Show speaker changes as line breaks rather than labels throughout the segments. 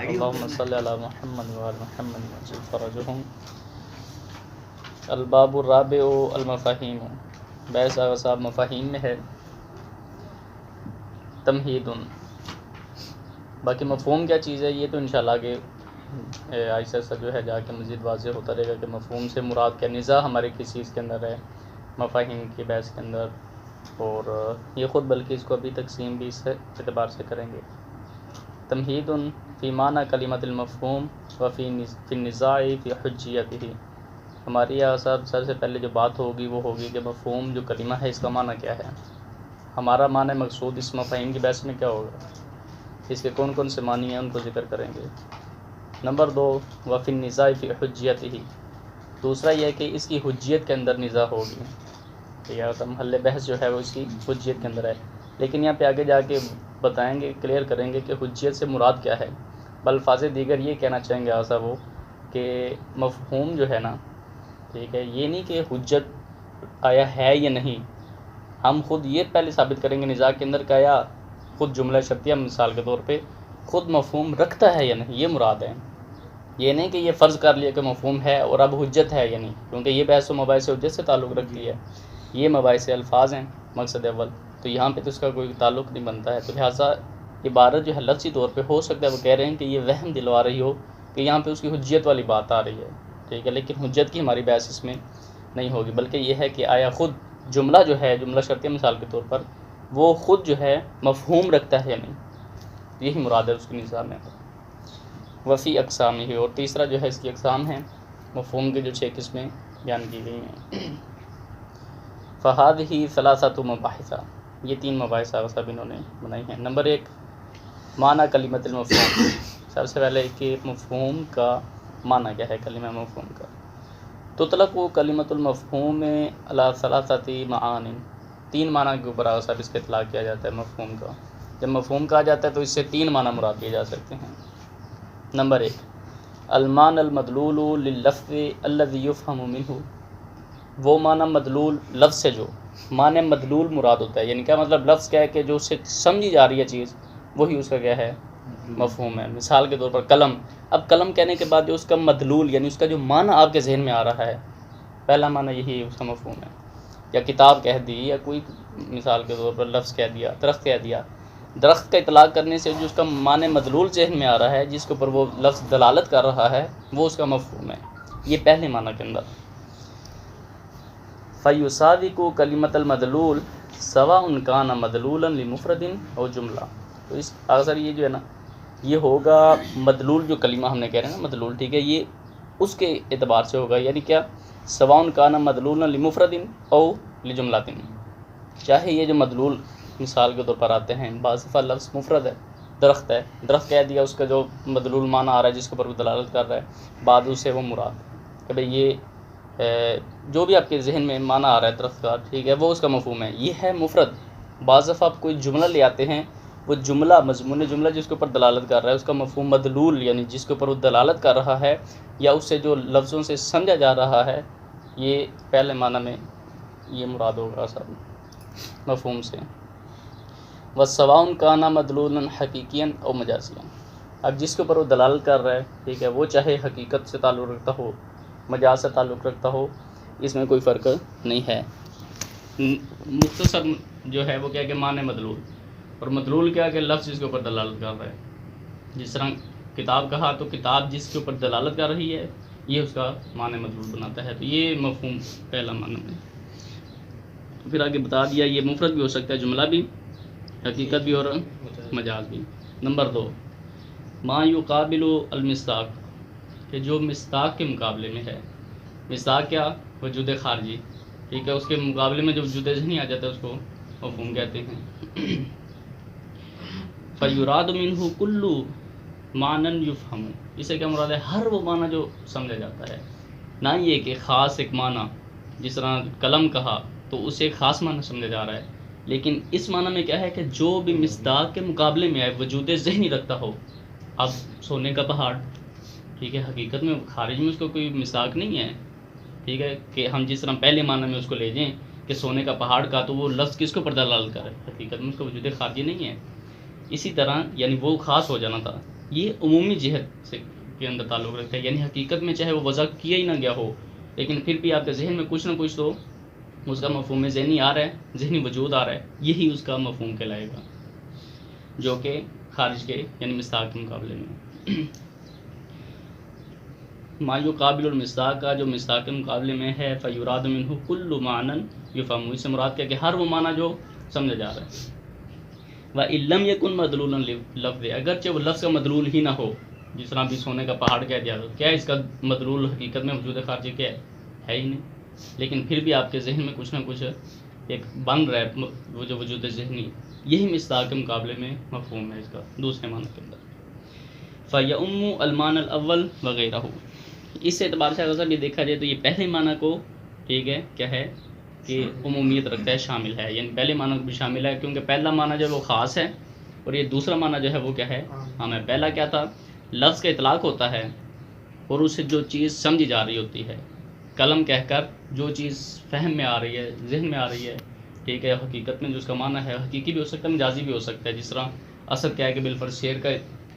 اللہم صلی علی محمد وعلی محمد وعجل فرجہم۔ الباب الرابع المفاہیم، بحث صاحب مفاہیم میں ہے۔ تمہید، باقی مفہوم کیا چیز ہے یہ تو انشاءاللہ کہ ایسا ایسا جو ہے جا کے مزید واضح ہوتا رہے گا کہ مفہوم سے مراد کیا، نزاع ہمارے کس چیز کے اندر ہے مفاہیم کی بحث کے اندر، اور یہ خود بلکہ اس کو ابھی تقسیم بھی اس اعتبار سے کریں گے۔ تمہید فی معنی کلمۃ المفہوم وفی النزاع فی حجیتہ۔ ہماری یہاں سب سے پہلے جو بات ہوگی وہ ہوگی کہ مفہوم جو کلمہ ہے اس کا معنی کیا ہے، ہمارا معنی مقصود اس مفاہیم کی بحث میں کیا ہوگا، اس کے کون کون سے معنی ہیں ان کو ذکر کریں گے۔ نمبر 2 وفی النزاع فی حجیتہ، دوسرا یہ ہے کہ اس کی حجیت کے اندر نزاع ہوگی، یا محل بحث جو ہے وہ اس کی حجیت کے اندر ہے، لیکن یہاں پہ آگے جا کے بتائیں گے، کلیئر کریں گے کہ حجیت سے مراد کیا ہے۔ بالفاظ دیگر یہ کہنا چاہیں گے آسا وہ کہ مفہوم جو ہے نا، ٹھیک ہے، یہ نہیں کہ حجت آیا ہے یا نہیں، ہم خود یہ پہلے ثابت کریں گے نزاع کے اندر کہ آیا خود جملہ شرطیہ مثال کے طور پہ خود مفہوم رکھتا ہے یا نہیں، یہ مراد ہے۔ یہ نہیں کہ یہ فرض کر لیا کہ مفہوم ہے اور اب حجت ہے یا نہیں، کیونکہ یہ بحث و مباحث حجت سے تعلق رکھتی ہے، یہ مباحث الفاظ ہیں مقصد اول، تو یہاں پہ تو اس کا کوئی تعلق نہیں بنتا ہے، تو لہٰذا عبارت جو ہے لفظی طور پہ ہو سکتا ہے وہ کہہ رہے ہیں کہ یہ وہم دلوا رہی ہو کہ یہاں پہ اس کی حجیت والی بات آ رہی ہے، ٹھیک ہے، لیکن حجت کی ہماری بحث اس میں نہیں ہوگی، بلکہ یہ ہے کہ آیا خود جملہ جو ہے جملہ شرطیہ مثال کے طور پر وہ خود جو ہے مفہوم رکھتا ہے یا نہیں، یہی مراد ہے اس کے نظام میں۔ وفی اقسام ہی، اور تیسرا جو ہے اس کی اقسام ہیں، مفہوم کے جو 6 قسمیں بیان کی گئی ہیں۔ فہذہ ثلاثۃ مباحث، یہ 3 مباحث سب انہوں نے بنائی ہیں۔ نمبر 1 معنی کلمۃ المفہوم، سب سے پہلے کہ مفہوم کا معنی کیا ہے، کلمہ مفہوم کا۔ تطلق کلمۃ المفہوم علی ثلاثۃ معان، 3 معنی کے اوپر سب اس کا اطلاق کیا جاتا ہے مفہوم کا۔ جب مفہوم کہا جاتا ہے تو اس سے 3 معنی مراد لیے جا سکتے ہیں۔ نمبر 1 المعنی المدلول لللفظ الذی یفہم منہ، وہ معنی مدلول لفظ سے جو معنی مدلول مراد ہوتا ہے، یعنی کیا مطلب، لفظ کیا ہے کہ جو اس سے سمجھی جا رہی ہے چیز وہی اس کا کیا ہے مفہوم ہے۔ مثال کے طور پر قلم، اب قلم کہنے کے بعد جو اس کا مدلول یعنی اس کا جو معنی آپ کے ذہن میں آ رہا ہے، پہلا معنی یہی اس کا مفہوم ہے۔ یا کتاب کہہ دی، یا کوئی مثال کے طور پر لفظ کہہ دیا، درخت کہہ دیا، درخت کا اطلاق کرنے سے جو اس کا معنی مدلول ذہن میں آ رہا ہے، جس کے اوپر وہ لفظ دلالت کر رہا ہے، وہ اس کا مفہوم ہے، یہ پہلے معنی کے اندر۔ فَيُسَاوِقُ كَلِمَةَ الْمَدْلُولِ سَوَاءٌ كَانَ مَدْلُولًا لِمُفْرَدٍ أَوْ جُمْلَةٍ، تو اس اکثر یہ جو ہے نا، یہ ہوگا مدلول، جو کلمہ ہم نے کہہ رہے ہیں نا مدلول، ٹھیک ہے، یہ اس کے اعتبار سے ہوگا، یعنی کیا، سواء كَانَ مَدْلُولًا لِمُفْرَدٍ أَوْ لِجُمْلَةٍ، چاہے یہ جو مدلول مثال کے طور پر آتے ہیں، بعض دفعہ لفظ مفرد ہے، درخت ہے، درخت کہہ دیا، اس کا جو مدلول معنی آ رہا ہے جس کے اوپر وہ دلالت کر رہا ہے، بعد اسے وہ مراد کہ بھئی یہ جو بھی آپ کے ذہن میں معنی آ رہا ہے درخت کا، ٹھیک ہے، وہ اس کا مفہوم ہے، یہ ہے مفرد۔ بعض دفعہ آپ کوئی جملہ لے آتے ہیں، وہ جملہ مضمون جملہ جس کے اوپر دلالت کر رہا ہے، اس کا مفہوم مدلول یعنی جس کے اوپر وہ دلالت کر رہا ہے، یا اس سے جو لفظوں سے سمجھا جا رہا ہے، یہ پہلے معنی میں یہ مراد ہوگا سب مفہوم سے۔ وَسَوَاءٌ كَانَ مَدْلُولًا حَقِيقِيًا أَوْ مَجَازِيًا، اب جس کے اوپر وہ دلالت کر رہا ہے، ٹھیک ہے، وہ چاہے حقیقت سے تعلق رکھتا ہو، مجاز سے تعلق رکھتا ہو، اس میں کوئی فرق نہیں ہے۔ مختصر جو ہے وہ کیا کہ معنی مدلول، اور مدلول کیا کہ لفظ جس کے اوپر دلالت کر رہا ہے، جس طرح کتاب کہا تو کتاب جس کے اوپر دلالت کر رہی ہے یہ اس کا معنی مدلول بناتا ہے، تو یہ مفہوم پہلا معنی ہے۔ پھر آگے بتا دیا یہ مفرد بھی ہو سکتا ہے، جملہ بھی، حقیقت بھی اور مجاز بھی۔ نمبر 2 ما یقابل المصداق، کہ جو مصداق کے مقابلے میں ہے، مصداق کیا، وجود خارجی، ٹھیک ہے، اس کے مقابلے میں جو وجود ذہنی آ جاتا ہے اس کو مفہوم کہتے ہیں۔ فَيُرَادُ مِنْهُ كُلُّ مَعْنًى يُفْهَمُ، اس سے کیا مراد ہے، ہر وہ معنی جو سمجھا جاتا ہے، نہ یہ کہ خاص ایک معنی، جس طرح قلم کہا تو اسے خاص معنی سمجھا جا رہا ہے، لیکن اس معنی میں کیا ہے کہ جو بھی مصداق کے مقابلے میں آئے، وجود ذہنی رکھتا ہو۔ اب سونے کا پہاڑ، ٹھیک ہے، حقیقت میں خارج میں اس کو کوئی مصداق نہیں ہے، ٹھیک ہے، کہ ہم جس طرح پہلے معنی میں اس کو لے جائیں کہ سونے کا پہاڑ کا، تو وہ لفظ کس کو پر دلالت کر رہا ہے، حقیقت میں اس کو وجود خارجی نہیں ہے۔ اسی طرح یعنی وہ خاص ہو جانا تھا، یہ عمومی جہت سے کے اندر تعلق رکھتا ہے، یعنی حقیقت میں چاہے وہ وضع کیا ہی نہ گیا ہو، لیکن پھر بھی آپ کے ذہن میں کچھ نہ کچھ تو اس کا مفہوم ذہنی آ رہا ہے، ذہنی وجود آ رہا ہے، یہی اس کا مفہوم کہلائے گا، جو کہ خارج کے یعنی مصداق کے مقابلے میں ما یقابل المصداق کا جو مصداق کے مقابلے میں ہے فیراد منہ کل معنی یفہم، اس سے مراد کیا کہ ہر وہ معنی جو سمجھا جا رہا ہے، وَإِن لَّمْ يَكُن مَدْلُولًا لِلفظ، اگرچہ وہ لفظ کا مدلول ہی نہ ہو، جس طرح بھی سونے کا پہاڑ کہہ دیا، کیا اس کا مدلول حقیقت میں وجود خارجی کیا ہے ہی نہیں، لیکن پھر بھی آپ کے ذہن میں کچھ نہ کچھ ایک بن رہا ہے وہ جو وجود ذہنی، یہی مصداق کے مقابلے میں مفہوم ہے اس کا دوسرے معنی کے اندر۔ فَيَؤُمُّ الْمَعنَى الْأَوَّلُ وَغَيْرَهُ، اس اعتبار سے اگر یہ دیکھا جائے تو یہ پہلے معنی کو ٹھیک ہے کیا ہے کہ عمومیت رکھتا ہے، شامل ہے، یعنی پہلے معنی کو بھی شامل ہے، کیونکہ پہلا معنی جو ہے وہ خاص ہے اور یہ دوسرا معنی جو ہے وہ کیا ہے عام ہے۔ پہلا کیا تھا، لفظ کا اطلاق ہوتا ہے اور اسے جو چیز سمجھی جا رہی ہوتی ہے، قلم کہہ کر جو چیز فہم میں آ رہی ہے، ذہن میں آ رہی ہے، ٹھیک ہے، حقیقت میں جو اس کا معنی ہے حقیقی بھی ہو سکتا ہے، مجازی بھی ہو سکتا ہے، جس طرح اصل کیا ہے کہ بالفرض شعر کا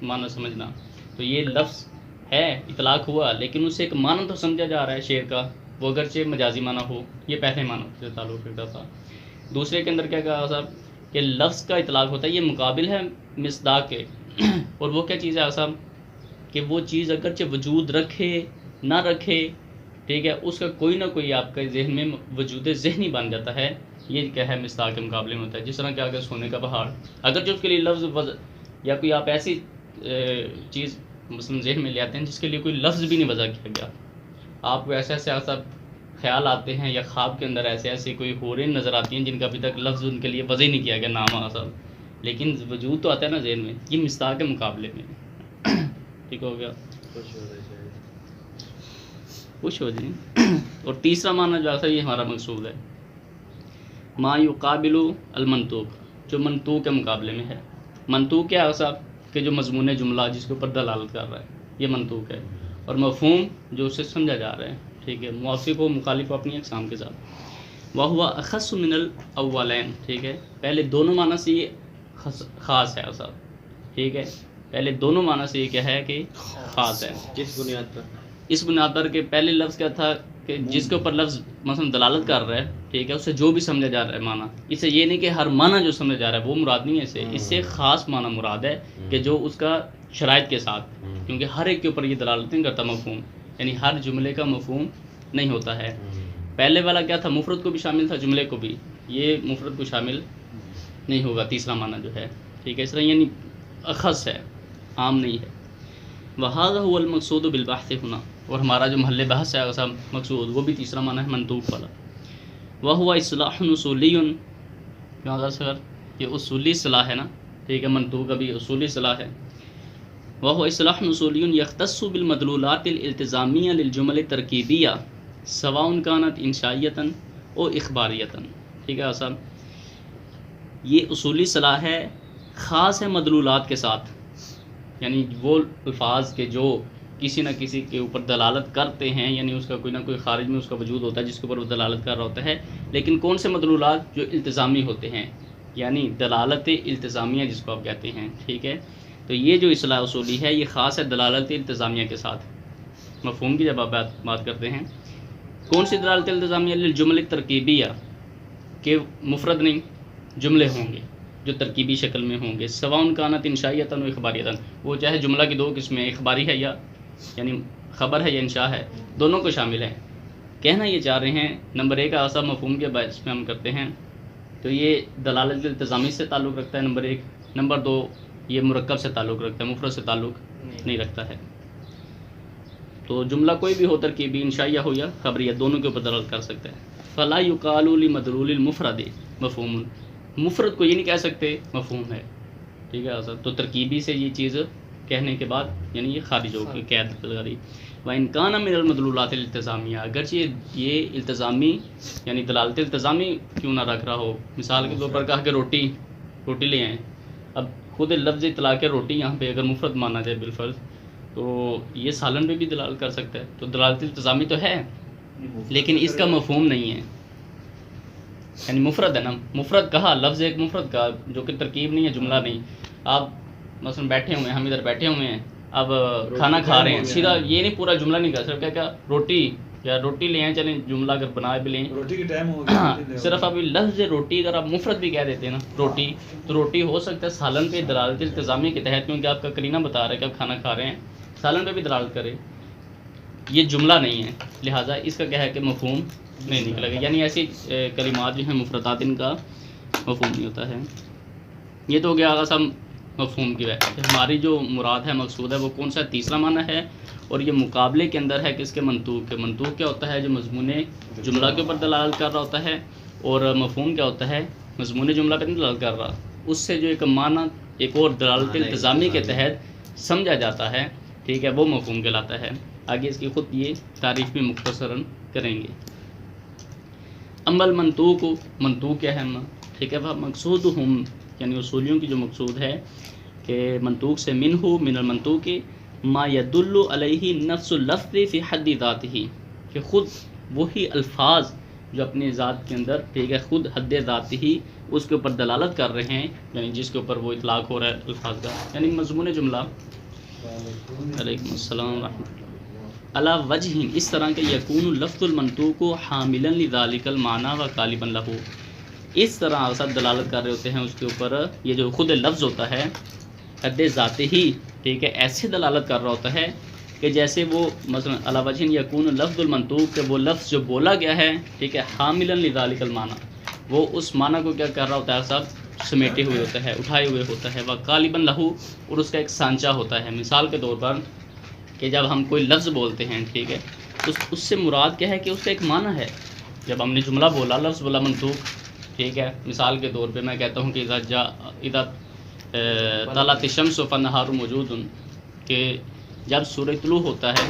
معنی سمجھنا، تو یہ لفظ ہے اطلاق ہوا لیکن اس سے ایک معنی تو سمجھا جا رہا ہے شعر کا، وہ اگرچہ مجازی معنی ہو، یہ پہلے معنی سے تعلق رکھتا تھا۔ دوسرے کے اندر کیا کہا صاحب کہ لفظ کا اطلاق ہوتا ہے، یہ مقابل ہے مصداق کے، اور وہ کیا چیز ہے صاحب کہ وہ چیز اگرچہ وجود رکھے نہ رکھے، ٹھیک ہے، اس کا کوئی نہ کوئی آپ کے ذہن میں وجود ذہنی بن جاتا ہے، یہ کیا ہے مصداق کے مقابلے میں ہوتا ہے۔ جس طرح کہ اگر سونے کا پہاڑ، اگرچہ اس کے لیے لفظ یا کوئی آپ ایسی چیز مثلاً ذہن میں لے آتے ہیں جس کے لیے کوئی لفظ بھی نہیں وضع کیا گیا، آپ کو ایسے ایسے خیال آتے ہیں یا خواب کے اندر ایسے ایسے کوئی حوریں نظر آتی ہیں جن کا ابھی تک لفظ ان کے لیے وضع نہیں کیا گیا، نام آسا، لیکن وجود تو آتا ہے نا ذہن میں، یہ مصداق کے مقابلے میں ٹھیک ہو گیا، خوش ہو جائیں۔ اور تیسرا معنی جو آتا ہے یہ ہمارا مقصود ہے، ما یقابل المنطوق، جو منطوق کے مقابلے میں ہے۔ منطوق کیا ہے صاحب کہ جو مضمون جملہ جس کے اوپر دلالت کر رہا ہے، یہ منطوق ہے، اور مفہوم جو اسے سمجھا جا رہا ہے، ٹھیک ہے، موافق و مخالف اپنی اقسام کے ساتھ۔ وَهُوَ أَخَصُّ مِنَ الْأَوَّلَيْنِ، ٹھیک ہے، پہلے دونوں معنی سے یہ خاص ہے صاحب، ٹھیک ہے، پہلے دونوں معنی سے یہ کیا ہے کہ خاص ہے۔
کس بنیاد پر؟
اس بنیاد پر کہ پہلے لفظ کیا تھا کہ جس کے اوپر لفظ مثلا دلالت کر رہا ہے، ٹھیک ہے، اس سے جو بھی سمجھا جا رہا ہے معنی، اس سے یہ نہیں کہ ہر معنی جو سمجھا جا رہا ہے وہ مراد نہیں ہے، اس سے خاص معنی مراد ہے کہ جو اس کا شرائط کے ساتھ، کیونکہ ہر ایک کے اوپر یہ دلالت نہیں کرتا مفہوم، یعنی ہر جملے کا مفہوم نہیں ہوتا ہے۔ پہلے والا کیا تھا، مفرد کو بھی شامل تھا، جملے کو بھی، یہ مفرد کو شامل نہیں ہوگا تیسرا معنی جو ہے، ٹھیک ہے، اس طرح یعنی اخص ہے، عام نہیں ہے۔ وَهَذَا هُوَ الْمَقْصُودُ بِالْبَحْثِ هُنَا، اور ہمارا جو محل بحث ہے ایسا مقصود، وہ بھی تیسرا معنی ہے منطوق والا۔ وَهُوَ اصطلاح اصولی، کیا سر یہ اصولی اصطلاح ہے نا، ٹھیک ہے، منطوق ابھی اصولی اصطلاح ہے۔ وَهُوَ اصطلاح اصولی يختص بالمدلولات الالتزامیہ للجمل الترکیبیہ سواء كانت انشائیۃ او اخباریۃ، ٹھیک ہے صاحب، یہ اصولی اصطلاح ہے، خاص ہے مدلولات کے ساتھ، یعنی وہ الفاظ کے جو کسی نہ کسی کے اوپر دلالت کرتے ہیں، یعنی اس کا کوئی نہ کوئی خارج میں اس کا وجود ہوتا ہے جس کے اوپر وہ دلالت کر رہا ہوتا ہے، لیکن کون سے مدلولات، جو التزامی ہوتے ہیں، یعنی دلالت التزامیہ جس کو آپ کہتے ہیں، ٹھیک ہے، تو یہ جو اصطلاح اصولی ہے یہ خاص ہے دلالت التزامیہ کے ساتھ۔ مفہوم کی جب آپ بات کرتے ہیں، کون سی دلالت التزامیہ، للجمل ترکیبیہ، کہ مفرد نہیں جملے ہوں گے جو ترکیبی شکل میں ہوں گے، سواء کانت انشائیۃ و اخباریۃ، وہ چاہے جملہ کی دو قسمیں، اخباری ہے یا یعنی خبر ہے یا انشاء ہے، دونوں کو شامل ہے۔ کہنا یہ چاہ رہے ہیں نمبر ایک آسا مفہوم کے باعث میں ہم کرتے ہیں تو یہ دلالت التزامی سے تعلق رکھتا ہے نمبر ایک، نمبر دو یہ مرکب سے تعلق رکھتا ہے، مفرد سے تعلق نہیں رکھتا ہے۔ تو جملہ کوئی بھی ہو، ترکیبی انشائیہ ہو یا خبریہ، دونوں کے اوپر دلالت کر سکتا ہے۔ فلا یقال لمدلول المفرد مفہوم، مفرد کو یہ نہیں کہہ سکتے مفہوم ہے، ٹھیک ہے سر، تو ترکیبی سے یہ چیز کہنے کے بعد یعنی یہ خارج ہوگی، قید لگا دی۔ وَإِن كَانَ مِنَ الْمَدْلُولَاتِ الْالتِّزَامِيَّةِ، اگرچہ یہ التزامی یعنی دلالت التزامی کیوں نہ رکھ رہا ہو، مثال کے طور پر کہا کہ روٹی لے آئیں، اب خود لفظ اطلاق روٹی یہاں پہ اگر مفرد مانا جائے بالفرض تو یہ سالن پہ بھی دلالت کر سکتا ہے، تو دلالت التزامی تو ہے لیکن اس کا مفہوم نہیں ہے، یعنی مفرد ہے نا، مفرد کہا، لفظ ایک مفرد کا جو کہ ترکیب نہیں ہے، جملہ نہیں، آپ مثلا بیٹھے ہوئے ہیں، ہم ادھر بیٹھے ہوئے ہیں، اب کھانا کھا رہے ہیں، سیدھا یہ نہیں پورا جملہ نہیں کر صرف کیا روٹی یا روٹی لے آئیں، چلیں جملہ اگر بنا بھی لیں،
روٹی کا ٹائم ہو گیا،
صرف ابھی لفظ روٹی اگر آپ مفرد بھی کہہ دیتے ہیں نا روٹی، تو روٹی ہو سکتا ہے سالن پہ دلالت التزامی کے تحت، کیونکہ آپ کا قرینہ بتا رہا ہے کہ آپ کھانا کھا رہے ہیں، سالن پہ بھی دلالت کرے، یہ جملہ نہیں ہے، لہٰذا اس کا کیا ہے کہ مفہوم نہیں نکلے گا، یعنی ایسی کلمات جو ہیں مفردات ان کا مفہوم نہیں ہوتا ہے۔ یہ تو ہو گیا آغاز ہم مفہوم کی وجہ، ہماری جو مراد ہے مقصود ہے وہ کون سا تیسرا معنی ہے، اور یہ مقابلے کے اندر ہے کس کے منطوق کے، منطوق کیا ہوتا ہے جو مضمون جملہ کے اوپر دلالت کر رہا ہوتا ہے، اور مفہوم کیا ہوتا ہے مضمون جملہ پہ نہیں دلالت کر رہا، اس سے جو ایک معنی ایک اور دلالت التزامی کے تحت سمجھا جاتا ہے، ٹھیک ہے، وہ مفہوم کہلاتا ہے۔ آگے اس کی خود یہ تعریف بھی مختصراً کریں گے۔ امل منطوق، منطوق کیا ہے، ٹھیک ہے، وہ مقصود ہم یعنی اصولیوں کی جو مقصود ہے کہ منطوق سے من المنطوق ما يدل علیہ نفس اللفظ فی حد ذاتہ، کہ خود وہی الفاظ جو اپنی ذات کے اندر، ٹھیک ہے، خود حد ذات ہی اس کے اوپر دلالت کر رہے ہیں، یعنی جس کے اوپر وہ اطلاق ہو رہا ہے الفاظ کا، یعنی مضمون جملہ۔ علیکم السلام ورحمۃ اللہ۔ علی وجہ، اس طرح کہ یکون لفظ المنطوق حاملا لذالک المعنی و غالبا لہ، اس طرح سب دلالت کر رہے ہوتے ہیں اس کے اوپر، یہ جو خود لفظ ہوتا ہے حد ذات ہی، ٹھیک ہے، ایسے دلالت کر رہا ہوتا ہے کہ جیسے وہ مثلا علی وجہ یکون لفظ المنطوق، کہ وہ لفظ جو بولا گیا ہے، ٹھیک ہے، حاملا لذالک المعنی، وہ اس معنی کو کیا کر رہا ہوتا ہے، سب سمیٹے ہوئے ہوتا ہے، اٹھائے ہوئے ہوتا ہے، وغالبا لہ، اور اس کا ایک سانچہ ہوتا ہے۔ مثال کے طور پر کہ جب ہم کوئی لفظ بولتے ہیں، ٹھیک ہے، تو اس سے مراد کیا ہے کہ اس کا ایک معنی ہے، جب ہم نے جملہ بولا، لفظ بولا منطوق، ٹھیک ہے، مثال کے طور پہ میں کہتا ہوں کہ اذا طلعت الشمس فالنہار موجود، کہ جب سورج طلوع ہوتا ہے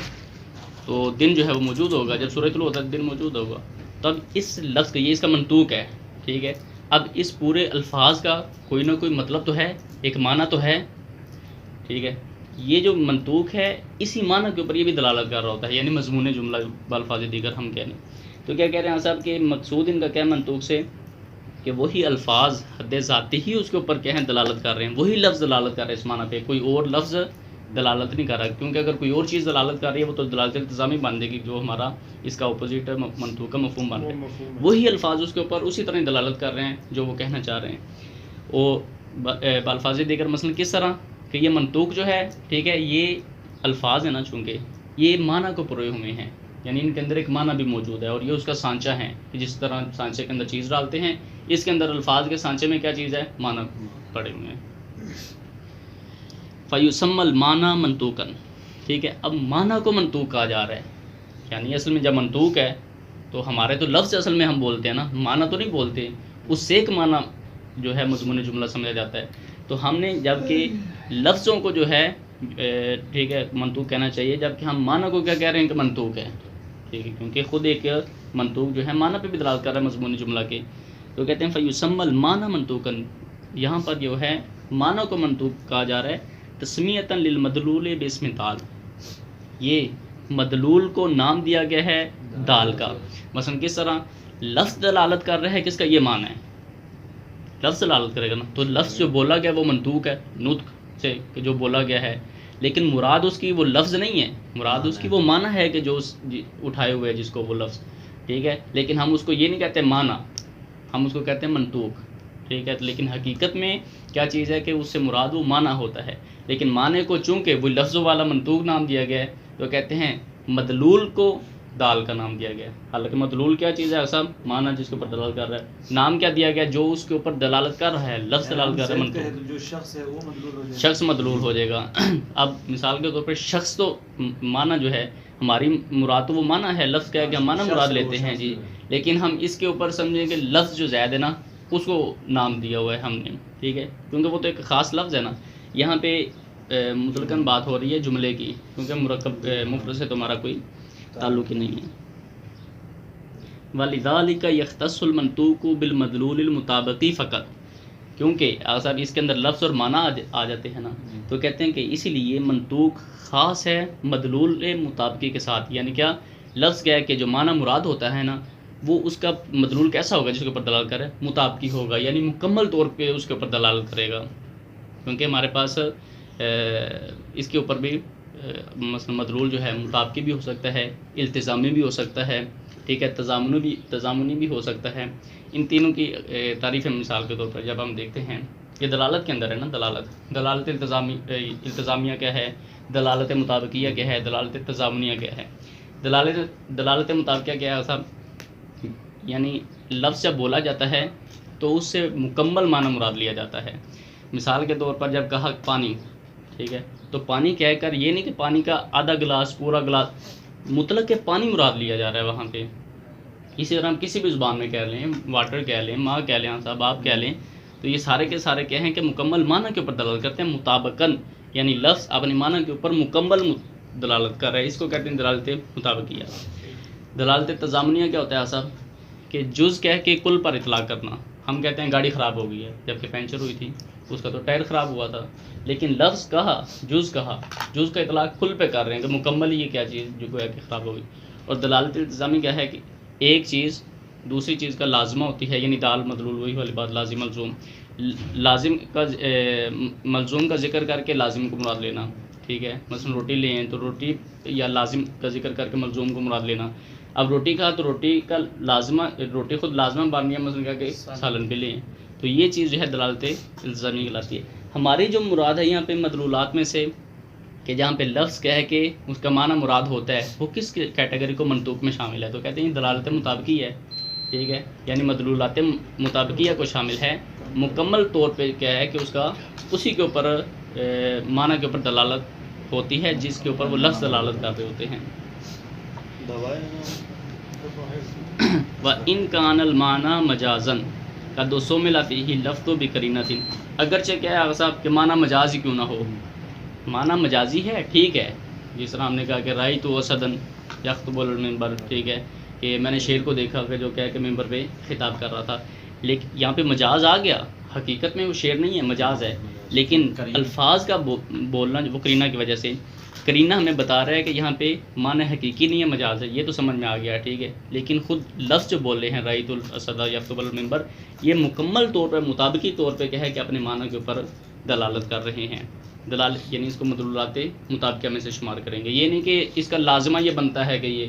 تو دن جو ہے وہ موجود ہوگا، جب سورج طلوع ہوتا ہے دن موجود ہوگا، تب اس لفظ کا یہ اس کا منطوق ہے، ٹھیک ہے۔ اب اس پورے الفاظ کا کوئی نہ کوئی مطلب تو ہے، ایک معنی تو ہے، ٹھیک ہے، یہ جو منطوق ہے اسی معنی کے اوپر یہ بھی دلالت کر رہا ہوتا ہے، یعنی مضمون جملہ بالفاظ دیگر ہم کہہ لیں۔ تو کیا کہہ رہے ہیں صاحب کہ مقصود ان کا کیا منطوق سے، کہ وہی الفاظ حد ذاتی ہی اس کے اوپر کیا ہیں دلالت کر رہے ہیں، وہی لفظ دلالت کر رہے ہیں اس معنی پہ، کوئی اور لفظ دلالت نہیں کر رہا، کیونکہ اگر کوئی اور چیز دلالت کر رہی ہے وہ تو دلالت التزامی بن جائے گی، جو ہمارا اس کا اپوزٹ ہے منطوق کا مفہوم بن رہا ہے، وہی الفاظ اس کے اوپر اسی طرح دلالت کر رہے ہیں جو وہ کہنا چاہ رہے ہیں۔ وہ بالفاظ دیگر مثلا کس طرح کہ یہ منطوق جو ہے، ٹھیک ہے، یہ الفاظ ہیں نا، چونکہ یہ معنی کو پروئے ہوئے ہیں، یعنی ان کے اندر ایک معنی بھی موجود ہے، اور یہ اس کا سانچہ ہے، کہ جس طرح سانچے کے اندر چیز ڈالتے ہیں، اس کے اندر الفاظ کے سانچے میں کیا چیز ہے، معنی پڑے ہوئے ہیں۔ فیسمی المعنی منطوقاً، ٹھیک ہے، اب معنی کو منطوق کہا جا رہا ہے، یعنی اصل میں جب منطوق ہے تو ہمارے تو لفظ اصل میں ہم بولتے ہیں نا، معنی تو نہیں بولتے، اس سے ایک معنی جو ہے مضمون جملہ سمجھا جاتا ہے، تو ہم نے جب کہ لفظوں کو جو ہے ٹھیک ہے منطوق کہنا چاہیے، جبکہ ہم معنی کو کیا کہہ رہے ہیں کہ منطوق ہے، ٹھیک ہے، کیونکہ خود ایک منطوق جو ہے معنی پہ بھی دلالت کر رہا ہے مضمون جملہ کے، تو کہتے ہیں فیسمی المعنی منطوقاً، یہاں پر جو ہے معنی کو منطوق کہا جا رہا ہے، تسمیۃً للمدلول باسم دال، یہ مدلول کو نام دیا گیا ہے دال کا، مثلا کس طرح لفظ دلالت کر رہا ہے کس کا، یہ معنی ہے، لفظ دلالت کرے گا نا، تو لفظ جو بولا گیا وہ منطوق ہے نطق سے، کہ جو بولا گیا ہے، لیکن مراد اس کی وہ لفظ نہیں ہے، مراد اس کی وہ معنی ہے کہ جو اٹھائے ہوئے ہے جس کو وہ لفظ، ٹھیک ہے، لیکن ہم اس کو یہ نہیں کہتے معنی، ہم اس کو کہتے ہیں منطوق، ٹھیک ہے، لیکن حقیقت میں کیا چیز ہے کہ اس سے مراد وہ معنی ہوتا ہے، لیکن معنی کو چونکہ وہ لفظ والا منطوق نام دیا گیا ہے تو کہتے ہیں مدلول کو دال کا نام دیا گیا ہے، حالانکہ مدلول کیا چیز ہے، ایسا معنی جس کے اوپر دلالت کر رہا ہے، نام کیا دیا گیا، جو اس کے اوپر دلالت کر رہا ہے، لفظ دلالت کر رہا ہے منطوق،
جو شخص ہے وہ مدلول ہو جائے گا،
شخص مدلول ہو جائے گا۔ اب مثال کے طور پر شخص تو معنی جو ہے ہماری مراد تو وہ معنی ہے، لفظ کیا ہے کہ ہم معنی مراد لیتے ہیں جی، لیکن ہم اس کے اوپر سمجھیں کہ لفظ جو زائد ہے نا اس کو نام دیا ہوا ہے ہم نے، ٹھیک ہے، کیونکہ وہ تو ایک خاص لفظ ہے نا، یہاں پہ مطلقاً بات ہو رہی ہے جملے کی، کیونکہ مرکب مفرد سے تمہارا کوئی تعلق ہی نہیں ہے۔ وَلِذَٰلِكَ يَخْتَصُّ الْمَنطُوقُ بِالْمَدْلُولِ الْمُطَابِقِ فقط، کیونکہ صاحب اس کے اندر لفظ اور معنی آ جاتے ہیں نا، تو کہتے ہیں کہ اسی لیے منطوق خاص ہے مدلول مطابقی کے ساتھ، یعنی کیا لفظ کیا ہے کہ جو معنی مراد ہوتا ہے نا وہ اس کا مدلول کیسا ہوگا جس کے اوپر دلالت کرے، مطابقی ہوگا، یعنی مکمل طور پہ اس کے اوپر دلالت کرے گا، کیونکہ ہمارے پاس اس کے اوپر بھی مثلا مدلول جو ہے مطابقی بھی ہو سکتا ہے، التزامی بھی ہو سکتا ہے، ٹھیک ہے، تضامنی بھی ہو سکتا ہے۔ ان تینوں کی تعریف مثال کے طور پر جب ہم دیکھتے ہیں، یہ دلالت کے اندر ہے نا، دلالت التزامیہ کیا ہے، دلالت مطابقیہ کیا ہے، دلالت تضامنیہ کیا ہے۔ دلالت مطابقیہ کیا ہے صاحب، یعنی لفظ جب بولا جاتا ہے تو اس سے مکمل معنی مراد لیا جاتا ہے۔ مثال کے طور پر جب کہا پانی، ٹھیک ہے، تو پانی کہہ کر یہ نہیں کہ پانی کا آدھا گلاس پورا گلاس، مطلق کہ پانی مراد لیا جا رہا ہے وہاں پہ۔ اسی طرح ہم کسی بھی زبان میں کہہ لیں، واٹر کہہ لیں، ماں کہہ لیں، صاحب آپ کہہ لیں، تو یہ سارے کے سارے کیا ہیں کہ مکمل معنی کے اوپر دلالت کرتے ہیں مطابقاً، یعنی لفظ اپنے معنی کے اوپر مکمل دلالت کر رہا ہے، اس کو کہتے ہیں دلالت مطابقیہ۔ دلالت تضامنیہ کیا ہوتا ہے صاحب، کہ جز کہہ کے کل پر اطلاق کرنا۔ ہم کہتے ہیں گاڑی خراب ہو گئی ہے، جبکہ پنچر ہوئی تھی، اس کا تو ٹائر خراب ہوا تھا، لیکن لفظ کہا، جز کا اطلاق کل پہ کر رہے ہیں کہ مکمل یہ کیا چیز جو ہے کہ خراب ہو گئی۔ اور دلالت التزامی کیا ہے کہ ایک چیز دوسری چیز کا لازمہ ہوتی ہے، یعنی دال مدلول، وہی والی بات، لازم ملزوم، لازم کا ملزوم کا ذکر کر کے لازم کو مراد لینا، ٹھیک ہے، مثلا روٹی لیں تو روٹی یا لازم کا ذکر کر کے ملزوم کو مراد لینا۔ اب روٹی کہا تو روٹی کا لازمہ، روٹی خود لازمہ بن گیا، مثلا کہا کہ سالن بھی لیں، تو یہ چیز جو ہے دلالت التزامی کہلاتی ہے۔ ہماری جو مراد ہے یہاں پہ مدلولات میں سے، کہ جہاں پہ لفظ کہہ کے اس کا معنی مراد ہوتا ہے، وہ کس کیٹیگری کو منطوق میں شامل ہے، تو کہتے ہیں دلالت مطابقی ہے، ٹھیک ہے، یعنی مدلولات مطابقیہ کو شامل ہے، مکمل طور پہ کیا ہے کہ اس کا اسی کے اوپر معنی کے اوپر دلالت ہوتی ہے جس کے اوپر وہ لفظ دلالت کر رہے ہوتے ہیں۔ وَإِنْ كَانَ الْمَعْنَى مَجَازًا قَدْ اُسْتُعْمِلَ فِيهِ اللَّفْظُ بِقَرِينَةٍ، اگرچہ کیا ہے صاحب کہ معنی مجاز ہی کیوں نہ ہو، معنی مجازی ہے، ٹھیک ہے، جس طرح ہم نے کہا کہ رأیت اسدا یخطب علی المنبر، ٹھیک ہے، کہ میں نے شیر کو دیکھا کہ جو کہہ کہ ممبر پہ خطاب کر رہا تھا، لیکن یہاں پہ مجاز آ گیا، حقیقت میں وہ شعر نہیں ہے، مجاز ہے، لیکن الفاظ کا بولنا وہ قرینہ کی وجہ سے، قرینہ ہمیں بتا رہا ہے کہ یہاں پہ معنی حقیقی نہیں ہے، مجاز ہے، یہ تو سمجھ میں آ گیا، ٹھیک ہے، لیکن خود لفظ جو بول رہے ہیں رأیت الاسد یخطب علی المنبر، یہ مکمل طور پر مطابقی طور پہ کیا ہے کہ اپنے معنی کے اوپر دلالت کر رہے ہیں۔ دلالت یعنی اس کو مدلولات مطابقہ میں سے شمار کریں گے، یہ نہیں کہ اس کا لازمہ یہ بنتا ہے کہ یہ،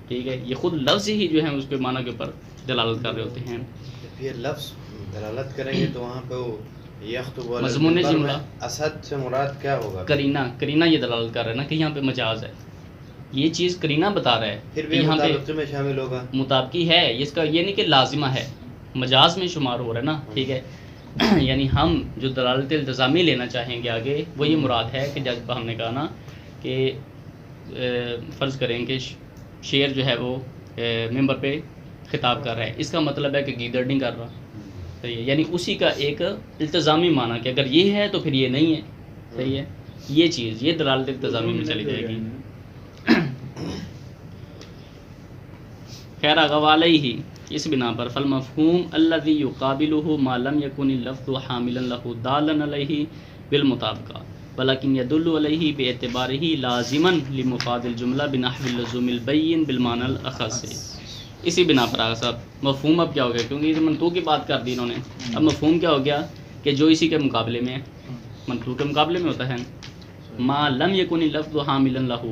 ٹھیک ہے، یہ خود لفظ ہی جو ہے اس کے معنی کے اوپر دلالت کر رہے ہوتے ہیں۔
یہ لفظ دلالت کریں گے تو وہاں پہ وہ یخطب علی
مضمون
المنبر
جملہ
میں اسد سے مراد کیا ہوگا؟
قرینہ یہ دلالت کر رہا ہے نا کہ یہاں پہ مجاز ہے، یہ چیز قرینہ بتا رہا ہے
پھر
کہ
بھی
یہاں پہ
مطابقت میں شامل ہوگا،
مطابقی ہے، اس کا یہ نہیں کہ لازمہ ہے، مجاز میں شمار ہو رہا ہے نا، ٹھیک ہے، یعنی ہم جو دلالت التزامی لینا چاہیں گے آگے، وہ یہ مراد ہے کہ جب ہم نے کہا نا کہ فرض کریں کہ شعر جو ہے وہ ممبر پہ خطاب کر رہا ہے، اس کا مطلب ہے کہ گیدڑ نہیں کر رہا، صحیح ہے، یعنی اسی کا ایک التزامی معنی کہ اگر یہ ہے تو پھر یہ نہیں ہے، صحیح ہے، یہ چیز یہ دلالت التزامی میں چلی جائے گی۔ خیر اغوالی ہی اس بنا پر فالمفہوم الذی یقابلہ ما لم یکن اللفظ حاملا لہ دالا علیہ بالمطابقہ ولکن یدل علیہ باعتبارہ لازما لمفاد الجملہ بنحو اللزوم البین بالمعنی الاخص۔ اسی بنا پر آگا صاحب مفہوم اب کیا ہو گیا، کیونکہ یہ منطوق کی بات کر دی انہوں نے، اب مفہوم کیا ہو گیا کہ جو اسی کے مقابلے میں منطوق کے مقابلے میں ہوتا ہے، ما لم یکن اللفظ حاملا لہ،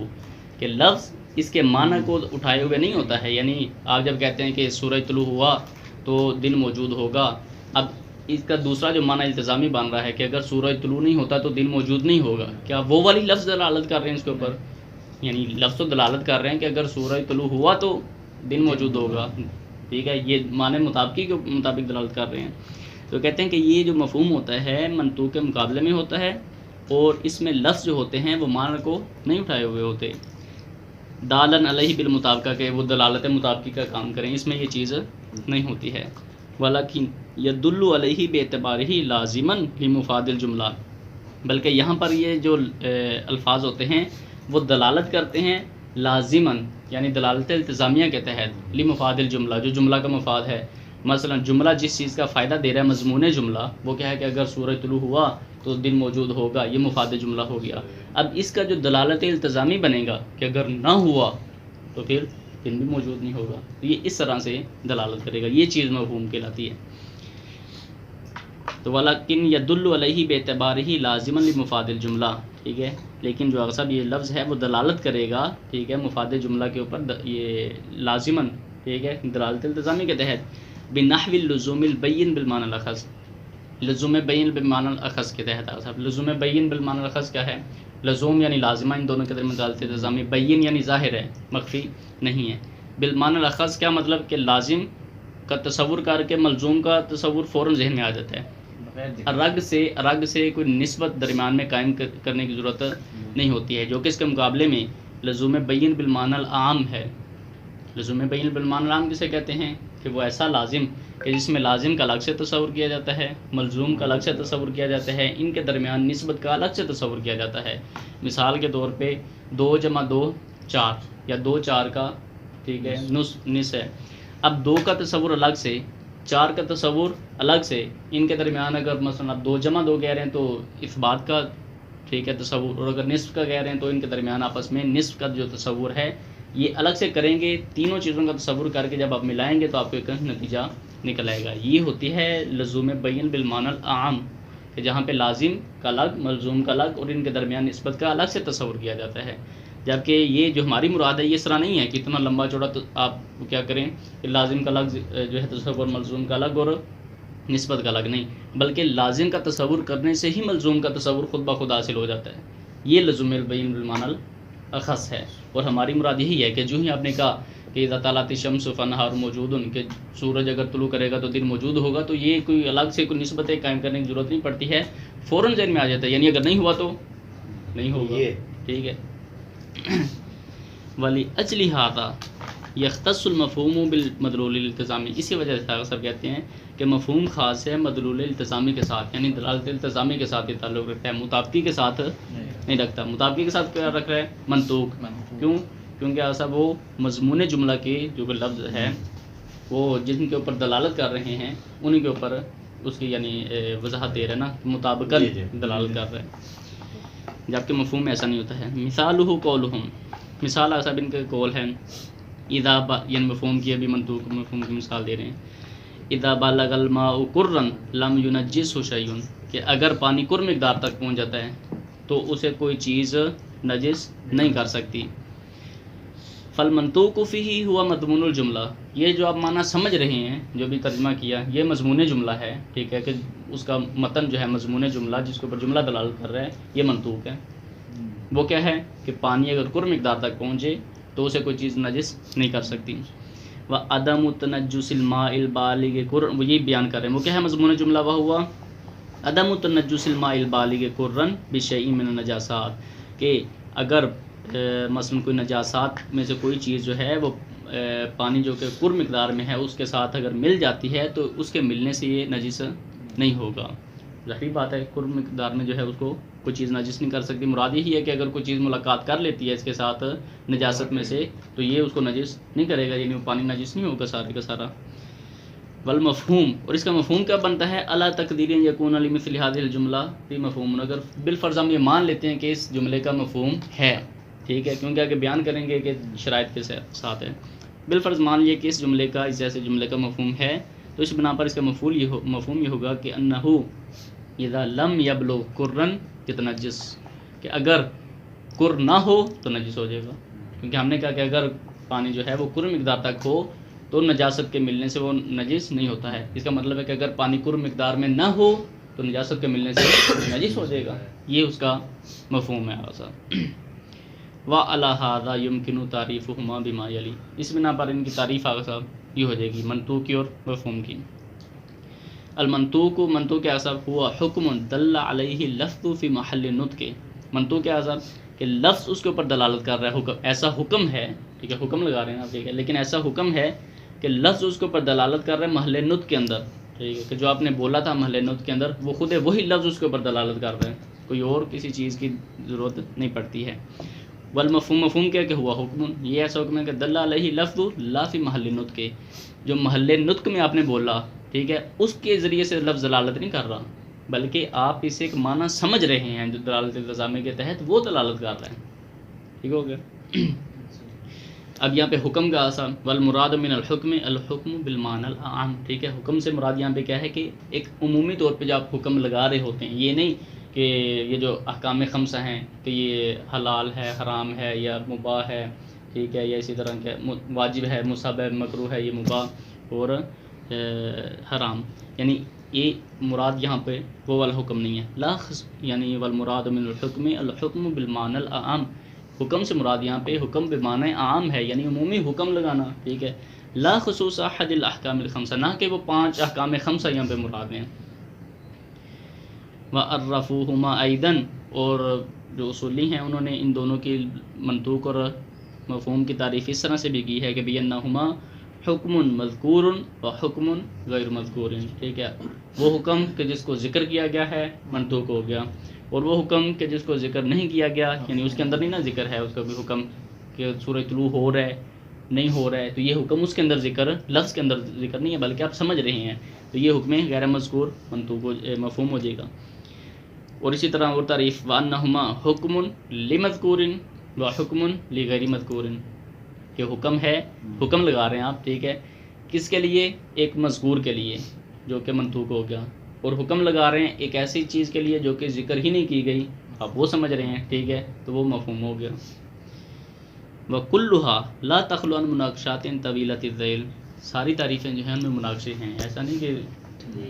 کہ لفظ اس کے معنی کو اٹھائے ہوئے نہیں ہوتا ہے، یعنی آپ جب کہتے ہیں کہ سورج طلوع ہوا تو دن موجود ہوگا، اب اس کا دوسرا جو معنی التزامی بن رہا ہے کہ اگر سورج طلوع نہیں ہوتا تو دن موجود نہیں ہوگا، کیا وہ والی لفظ دلالت کر رہے ہیں اس کے اوپر، یعنی لفظ تو دلالت کر رہے ہیں کہ اگر سورج طلوع ہوا تو دن موجود ہوگا، ٹھیک ہے، یہ معنی مطابقی کے مطابق دلالت کر رہے ہیں، تو کہتے ہیں کہ یہ جو مفہوم ہوتا ہے منطوق کے مقابلے میں ہوتا ہے، اور اس میں لفظ جو ہوتے ہیں وہ معنی کو نہیں اٹھائے ہوئے ہوتے، دالن علیہ بالمطابقہ کہ وہ دلالت مطابقی کا کام کریں، اس میں یہ چیز نہیں ہوتی ہے، ولیکن یدل علیہ باعتبارہ لازما لمفاد الجملہ، بلکہ یہاں پر یہ جو الفاظ ہوتے ہیں وہ دلالت کرتے ہیں لازماً، یعنی دلالت التزامیہ کے تحت، لمفاد الجملہ، جو جملہ کا مفاد ہے، مثلا جملہ جس چیز کا فائدہ دے رہا ہے، مضمون جملہ وہ کیا ہے کہ اگر سورج طلوع ہوا تو دن موجود ہوگا، یہ مفاد جملہ ہو گیا۔ اب اس کا جو دلالت التزامی بنے گا کہ اگر نہ ہوا تو پھر دن بھی موجود نہیں ہوگا، تو یہ اس طرح سے دلالت کرے گا، یہ چیز مفہوم کہلاتی ہے۔ تو ولیکن یدل علیہ باعتبارہ لازما لمفاد الجملہ، ٹھیک ہے، لیکن جو اغصب یہ لفظ ہے وہ دلالت کرے گا، ٹھیک ہے، مفاد جملہ کے اوپر یہ لازماً، ٹھیک ہے، دلالت التزامی کے تحت بنحو اللزوم البین بالمعنی الاخص، لزوم بین بالمعنی الاخص کے تحت. صاحب لزوم بین بالمعنی الاخص کیا ہے؟ لزوم یعنی لازمہ، ان دونوں کے درمیان دلالت التزامی، بین یعنی ظاہر ہے، مخفی نہیں ہے. بالمعنی الاخص کیا مطلب کہ لازم کا تصور کر کے ملزوم کا تصور فوراً ذہن میں آ جاتا ہے. رگ سے کوئی نسبت درمیان میں قائم کرنے کی ضرورت نہیں ہوتی ہے، جو کہ اس کے مقابلے میں لزوم بین بالمعنی العام ہے. لزوم بین بالمعنی العام کسے کہتے ہیں؟ کہ وہ ایسا لازم کہ جس میں لازم کا الگ سے تصور کیا جاتا ہے، ملزوم کا الگ سے تصور کیا جاتا ہے، ان کے درمیان نسبت کا الگ سے تصور کیا جاتا ہے. مثال کے طور پہ 2 جمع 2 4 یا 2 4 کا، ٹھیک ہے، نصف ہے. اب 2 کا تصور الگ سے، 4 کا تصور الگ سے، ان کے درمیان اگر مثلا آپ 2 جمع 2 کہہ رہے ہیں تو اثبات کا، ٹھیک ہے، تصور، اور اگر نصف کا کہہ رہے ہیں تو ان کے درمیان آپس میں نصف کا جو تصور ہے یہ الگ سے کریں گے. تینوں چیزوں کا تصور کر کے جب آپ ملائیں گے تو آپ کو ایک نتیجہ نکل آئے گا. یہ ہوتی ہے لزوم بین بالمعنی العام، کہ جہاں پہ لازم کا الگ، ملزوم کا الگ، اور ان کے درمیان نسبت کا الگ سے تصور کیا جاتا ہے. جبکہ یہ جو ہماری مراد ہے یہ اس طرح نہیں ہے کہ اتنا لمبا چوڑا تو آپ کیا کریں کہ لازم کا الگ جو ہے تصور، ملزوم کا الگ اور نسبت کا الگ، نہیں، بلکہ لازم کا تصور کرنے سے ہی ملزوم کا تصور خود بخود حاصل ہو جاتا ہے. یہ لزوم البین بالمعنی الاخص ہے. اور ہماری مراد یہی ہے کہ جو ہی آپ نے کہا کہ اذا طلعت الشمس فالنہار موجود، کہ سورج اگر طلوع کرے گا تو دن موجود ہوگا، تو یہ کوئی الگ سے کوئی نسبتیں قائم کرنے کی ضرورت نہیں پڑتی ہے، فوراً ذہن میں آ جاتا ہے. یعنی اگر نہیں ہوا تو نہیں ہوگا، ٹھیک ہے. وَلِأَجْلِ هَذَا يَخْتَصُّ الْمَفْهُومُ بِالْمَدْلُولِ الْالْتِزَامِ، اسی وجہ سے سب کہتے ہیں کہ مفہوم خاص ہے مدلول التزامی کے ساتھ، یعنی دلالت التزامی کے ساتھ یہ تعلق رکھتا ہے، مطابقی کے ساتھ نہیں رکھتا. مطابقی کے ساتھ کیا رکھ رہا ہے؟ منطوق. کیوں؟ کیونکہ ایسا وہ مضمون جملہ کے جو کہ لفظ ہے وہ جن کے اوپر دلالت کر رہے ہیں انہی کے اوپر اس کی یعنی وضاحت دے رہے ہیں نا، مطابقت دلالت کر رہے ہیں، جبکہ مفہوم میں ایسا نہیں ہوتا ہے. مثالہ قولہم، مثال ایسا ان کے قول ہے، اذا یعنی مفہوم کی ابھی منطوق مفہوم کی مثال دے رہے ہیں. اذا بلغ الماء قرًا لم ينجسه شيء، کہ اگر پانی قر مقدار تک پہنچ جاتا ہے تو اسے کوئی چیز نجس نہیں کر سکتی. فالمنطوق فیہ ہوا مضمون الجملہ، یہ جو آپ معنی سمجھ رہے ہیں جو بھی ترجمہ کیا یہ مضمون جملہ ہے، ٹھیک ہے، کہ اس کا متن جو ہے مضمون جملہ جس کے اوپر جملہ دلالت کر رہا ہے یہ منطوق ہے. وہ کیا ہے کہ پانی اگر قر مقدار تک پہنچے تو اسے کوئی چیز نجس نہیں کر سکتی. وعدم تنجس الماء البالغ قرًا، وہ یہی بیان کر رہے ہیں. وہ کیا ہے مضمون جملہ؟ وہ ہوا عدم تنجس الماء البالغ قرًا بشیء من النجاسات، کہ اگر مثلا کوئی نجاسات میں سے کوئی چیز جو ہے وہ پانی جو کہ قر مقدار میں ہے اس کے ساتھ اگر مل جاتی ہے تو اس کے ملنے سے یہ نجس نہیں ہوگا. ظاہری بات ہے قر مقدار میں جو ہے اس کو کوئی چیز نجس نہیں کر سکتی. مراد یہی ہے کہ اگر کوئی چیز ملاقات کر لیتی ہے اس کے ساتھ نجاست میں سے تو یہ اس کو نجس نہیں کرے گا، یعنی وہ پانی نجس نہیں ہوگا سارے کا سارا. والمفہوم، اور اس کا مفہوم کیا بنتا ہے؟ اعلیٰ تقدیر یکون لمثل هذه الجملہ فی مفہوم، اگر بالفرض ہم یہ مان لیتے ہیں کہ اس جملے کا مفہوم ہے، ٹھیک ہے، کیونکہ آگے بیان کریں گے کہ شرائط کے ساتھ ہے. بالفرض مان لیے کہ اس جملے کا، اس جیسے جملے کا مفہوم ہے، تو اس بنا پر اس کا مفہوم یہ ہوگا کہ انہ اذا لم یبلغ قرًا یتنجس، کہ اگر قر نہ ہو تو نجس ہو جائے گا. کیونکہ ہم نے کہا کہ اگر پانی جو ہے وہ قر مقدار تک ہو تو نجاست کے ملنے سے وہ نجس نہیں ہوتا ہے. اس کا مطلب ہے کہ اگر پانی قر مقدار میں نہ ہو تو نجاست کے ملنے سے نجس ہو جائے گا. یہ اس کا مفہوم ہے. ایسا وعلی ھذا یمکن تعریفہما بما یلی، اس بنا پر ان کی تعریف آگے یہ ہو جائے گی منطوق کی اور مفہوم کی. المنطوق، منطوق ایسا ہوا حکم دل علیہ لفظ فی محل نطق، منطوق ایسا کہ لفظ اس کے اوپر دلالت کر رہا ہے، حکم ایسا حکم ہے، ٹھیک ہے، حکم لگا رہے ہیں آپ، ٹھیک ہے، لیکن ایسا حکم ہے کہ لفظ اس کے اوپر دلالت کر رہا ہے محل نطق کے اندر، ٹھیک ہے، کہ جو آپ نے بولا تھا محل نطق کے اندر وہ خود ہے، وہی لفظ اس کے اوپر دلالت کر رہے ہیں، کوئی اور کسی چیز کی ضرورت نہیں پڑتی ہے. والمفہوم، مفہوم کیا کہ ہوا حکم، یہ ایسا حکم ہے کہ دل علیہ لفظ لا فی محل نطق، جو محل نطق میں آپ نے بولا، ٹھیک ہے، اس کے ذریعے سے لفظ دلالت نہیں کر رہا، بلکہ آپ اسے ایک معنی سمجھ رہے ہیں جو دلالت التزامی کے تحت وہ دلالت کر رہا ہے. ٹھیک ہو گیا. اب یہاں پہ حکم کا آسان والمراد من الحکم الحکم بالمعنی العام، ٹھیک ہے، حکم سے مراد یہاں پہ کیا ہے کہ ایک عمومی طور پہ جو آپ حکم لگا رہے ہوتے ہیں، یہ نہیں کہ یہ جو احکام خمسہ ہیں کہ یہ حلال ہے، حرام ہے یا مباح ہے، ٹھیک ہے، یا اسی طرح کے واجب ہے، مستحب ہے، مکروہ ہے، یہ مباح اور حرام، یعنی یہ مراد یہاں پہ وہ والا حکم نہیں ہے، لا یعنی والمراد من الحکم الحکم بالمعنی العام، حکم سے مراد یہاں پہ حکم بمعنی عام ہے، یعنی عمومی حکم لگانا، ٹھیک ہے، لا خصوص احد الاحکام الخمسہ، نہ کہ وہ 5 احکام خمسہ یہاں پہ مراد ہیں۔ وَعَرَّفُوهُمَا أَيْضًا، اور جو اصولی ہیں انہوں نے ان دونوں کی منطوق اور مفہوم کی تعریف اس طرح سے بھی کی ہے کہ بِأَنَّهُمَا حکم مذکور و حکم غیر مذکور، ٹھیک ہے، وہ حکم کہ جس کو ذکر کیا گیا ہے منطوق ہو گیا، اور وہ حکم کہ جس کو ذکر نہیں کیا گیا، یعنی اس کے اندر نہیں نا ذکر ہے، اس کا بھی حکم کہ سورہ طلوع ہو رہا ہے نہیں ہو رہا ہے، تو یہ حکم اس کے اندر ذکر لفظ کے اندر ذکر نہیں ہے بلکہ آپ سمجھ رہے ہیں، تو یہ حکم غیر مذکور منطوق مفہوم ہو جائے گا۔ اور اسی طرح اور تعریف وَأَنَّهُمَا حُکْمٌ لِمَذْکُورٍ وَحُکْمٌ لِغَیْرِ مَذْکُورٍ، کہ حکم ہے، حکم لگا رہے ہیں آپ، ٹھیک ہے، کس کے لیے؟ ایک مذکور کے لیے جو کہ منطوق ہو گیا، اور حکم لگا رہے ہیں ایک ایسی چیز کے لیے جو کہ ذکر ہی نہیں کی گئی، آپ وہ سمجھ رہے ہیں، ٹھیک ہے، تو وہ مفہوم ہو گیا۔ وَكُلُّهَا لَا تَخْلُو عَنْ مُنَاقَشَاتٍ طَوِيلَةِ الذَّيْلِ، ساری تعریفیں جو ہیں ان میں مناقشے ہیں، ایسا نہیں کہ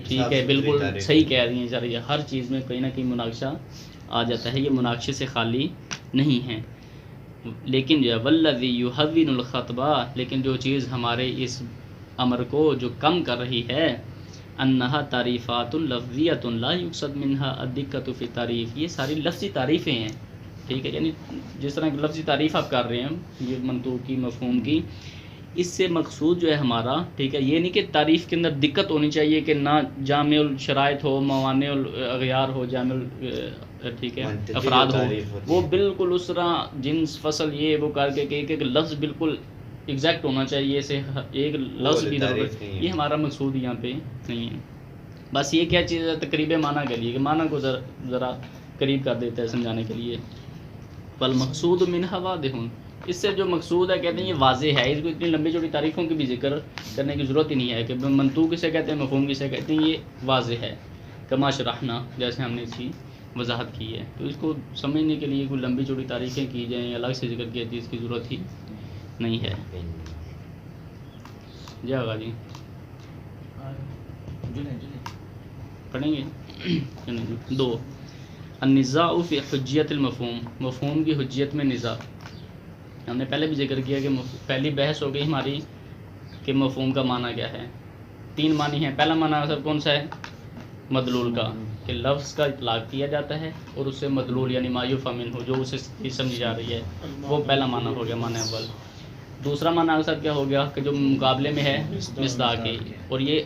ٹھیک ہے بالکل صحیح کہہ رہی ہیں جا رہی ہے، ہر چیز میں کہیں نہ کہیں مناقشہ آ جاتا ہے، یہ مناقشے سے خالی نہیں ہیں۔ لیکن جو والذی یحون الخطبہ، لیکن جو چیز ہمارے اس امر کو جو کم کر رہی ہے، انہا تعریفات لفظیۃ لا یقصد منہا الدقۃ فی التعریف، یہ ساری لفظی تعریفیں ہیں، ٹھیک ہے، یعنی جس طرح لفظی تعریف آپ کر رہے ہیں یہ منطوق کی مفہوم کی، اس سے مقصود جو ہے ہمارا، ٹھیک ہے، یہ نہیں کہ تعریف کے اندر دقت ہونی چاہیے کہ نہ جامع الشرائط ہو، موانع الاغیار ہو، جامع ٹھیک ہے افراد ہو، وہ بالکل اس طرح جنس فصل یہ وہ کر کے کہ ایک لفظ بالکل ایگزیکٹ ہونا چاہیے، اسے ایک لفظ بھی ضرورت، یہ ہمارا مقصود یہاں پہ نہیں ہے، بس یہ کیا چیز ہے تقریب معنی کے لیے کہ معنی کو ذرا قریب کر دیتا ہے سمجھانے کے لیے۔ والمقصود منہا واضح، اس سے جو مقصود ہے کہتے ہیں یہ واضح ہے، اس کو اتنی لمبی چوڑی تعریفوں کی بھی ذکر کرنے کی ضرورت ہی نہیں ہے کہ منطوق کسے کہتے ہیں، مفہوم کسے کہتے ہیں، یہ واضح ہے، کما شرحنا، جیسے ہم نے اس کی وضاحت کی ہے، تو اس کو سمجھنے کے لیے کوئی لمبی چوڑی تعریفیں کی جائیں، الگ سے ذکر کیا جائے، اس کی ضرورت ہی نہیں ہے۔ جی آغا جی پڑھیں گے 2 النزاع فی حجیت المفہوم، مفہوم کی حجیت میں نزاع، ہم نے پہلے بھی ذکر کیا کہ پہلی بحث ہو گئی ہماری کہ مفہوم کا معنی کیا ہے، 3 معنی ہیں، پہلا معنی سب کون سا ہے؟ مدلول کا، کہ لفظ کا اطلاق کیا جاتا ہے اور اس سے مدلول یعنی ما یفهم منہ جو اسے سمجھی جا رہی ہے، وہ پہلا معنی ہو گیا، معنی اول۔ دوسرا معنی اکثر کیا ہو گیا کہ جو مقابلے میں ہے مصداقی، اور یہ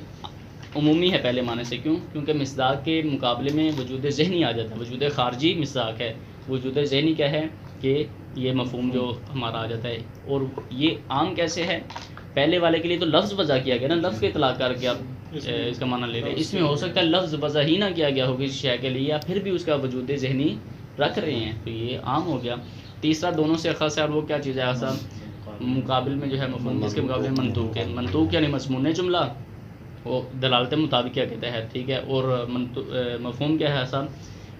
عمومی ہے پہلے معنی سے، کیونکہ مصداق کے مقابلے میں وجود ذہنی آ جاتا ہے، وجود خارجی مصداق ہے، وجود ذہنی کیا ہے کہ یہ مفہوم جو ہمارا آ جاتا ہے، اور یہ عام کیسے ہے؟ پہلے والے کے لیے تو لفظ وضع کیا گیا نا، لفظ کے اطلاق کر کے آپ اس کا معنی لے لیں، اس میں ہو سکتا ہے لفظ وضع ہی نہ کیا گیا ہوگا اس شے کے لیے، یا پھر بھی اس کا وجود ذہنی رکھ رہے ہیں، تو یہ عام ہو گیا۔ تیسرا دونوں سے خاص ہے، اور وہ کیا چیز ہے ایسا مقابل میں جو ہے مفہوم، جس کے مقابلے میں منطوق ہے، منطوق یعنی مضمون جملہ وہ دلالت مطابقیہ کے تحت، ٹھیک ہے، اور مفہوم کیا ہے ایسا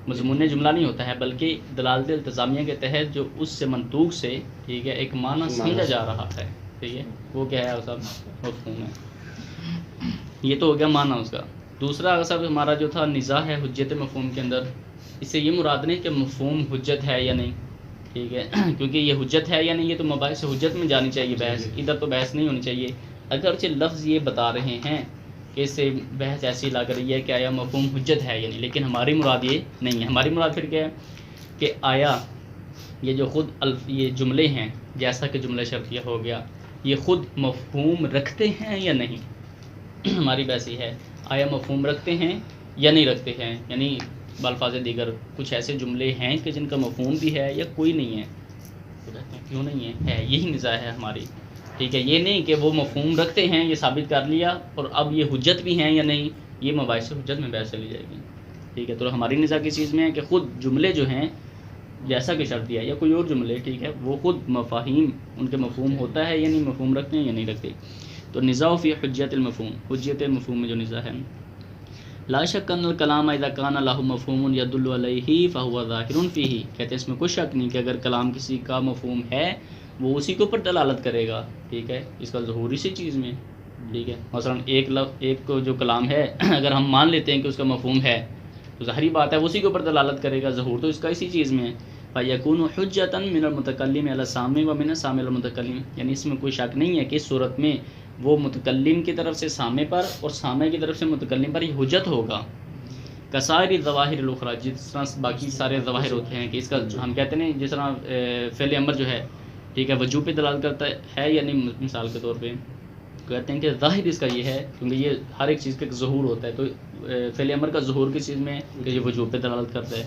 مضمون جملہ نہیں ہوتا ہے بلکہ دلالت التزامیہ کے تحت جو اس سے منطوق سے، ٹھیک ہے، ایک معنی سمجھا جا رہا ہے، ٹھیک ہے، وہ کیا ہے ایسا مفہوم ہے۔ یہ تو ہو گیا معنی اس کا۔ دوسرا اصل ہمارا جو تھا نزاع ہے حجت مفہوم کے اندر، اس سے یہ مراد نہیں کہ مفہوم حجت ہے یا نہیں، ٹھیک ہے، کیونکہ یہ حجت ہے یا نہیں یہ تو مباحث حجت میں جانی چاہیے بحث، ادھر تو بحث نہیں ہونی چاہیے، اگرچہ لفظ یہ بتا رہے ہیں کہ اس سے بحث ایسی لگ رہی ہے کہ آیا مفہوم حجت ہے یا نہیں، لیکن ہماری مراد یہ نہیں ہے، ہماری مراد پھر کیا ہے کہ آیا یہ جو خود یہ جملے ہیں، جیسا کہ جملہ شرطیہ ہو گیا، یہ خود مفہوم رکھتے ہیں یا نہیں، ہماری بحث یہ ہے، آیا مفہوم رکھتے ہیں یا نہیں رکھتے ہیں، یعنی بالفاظ دیگر کچھ ایسے جملے ہیں کہ جن کا مفہوم بھی ہے یا کوئی نہیں ہے، تو کہتے ہیں کیوں نہیں ہے یہی نزاع ہے ہماری، ٹھیک ہے، یہ نہیں کہ وہ مفہوم رکھتے ہیں یہ ثابت کر لیا اور اب یہ حجت بھی ہیں یا نہیں، یہ مباحث حجت میں بحث چلی جائے گی، ٹھیک ہے، تو ہماری نزاع کی چیز میں ہے کہ خود جملے جو ہیں جیسا کہ شرط دیا، یا کوئی اور جملے، ٹھیک ہے، وہ خود مفاہیم ان کے مفہوم ہوتا ہے یا نہیں، مفہوم رکھتے ہیں یا نہیں رکھتے. تو نزاع فی حجیت المفہوم، حجیت مفہوم میں جو نزاع ہے. لا شک ان الکلام اذا کان له مفہوم یدل علیہ فهو ظاہر فیہ، کہتے ہیں اس میں کوئی شک نہیں کہ اگر کلام کسی کا مفہوم ہے وہ اسی کے اوپر دلالت کرے گا، ٹھیک ہے، اس کا ظہور اسی چیز میں، ٹھیک ہے. مثلا ایک جو کلام ہے اگر ہم مان لیتے ہیں کہ اس کا مفہوم ہے تو ظاہری بات ہے اسی کے اوپر دلالت کرے گا، ظہور تو اس کا اسی چیز میں ہے. فیکون حجۃ من المتکلم علی السامع ومن السامع علی المتکلم، یعنی اس میں کوئی شک نہیں ہے کہ اس صورت میں وہ متکلم کی طرف سے سامع پر اور سامع کی طرف سے متکلم پر یہ حجت ہوگا. کسائر الظواہر الاخرى، جس طرح باقی سارے ظواہر ہوتے ہیں کہ اس کا ہم کہتے ہیں جس طرح فعل امر جو ہے، ٹھیک ہے، وجوب پہ دلالت کرتا ہے یا نہیں. مثال کے طور پہ کہتے ہیں کہ ظاہر اس کا یہ ہے کیونکہ یہ ہر ایک چیز کا ایک ظہور ہوتا ہے، تو فعل امر کا ظہور کس چیز میں ہے کہ یہ وجوب پہ دلالت کرتا ہے،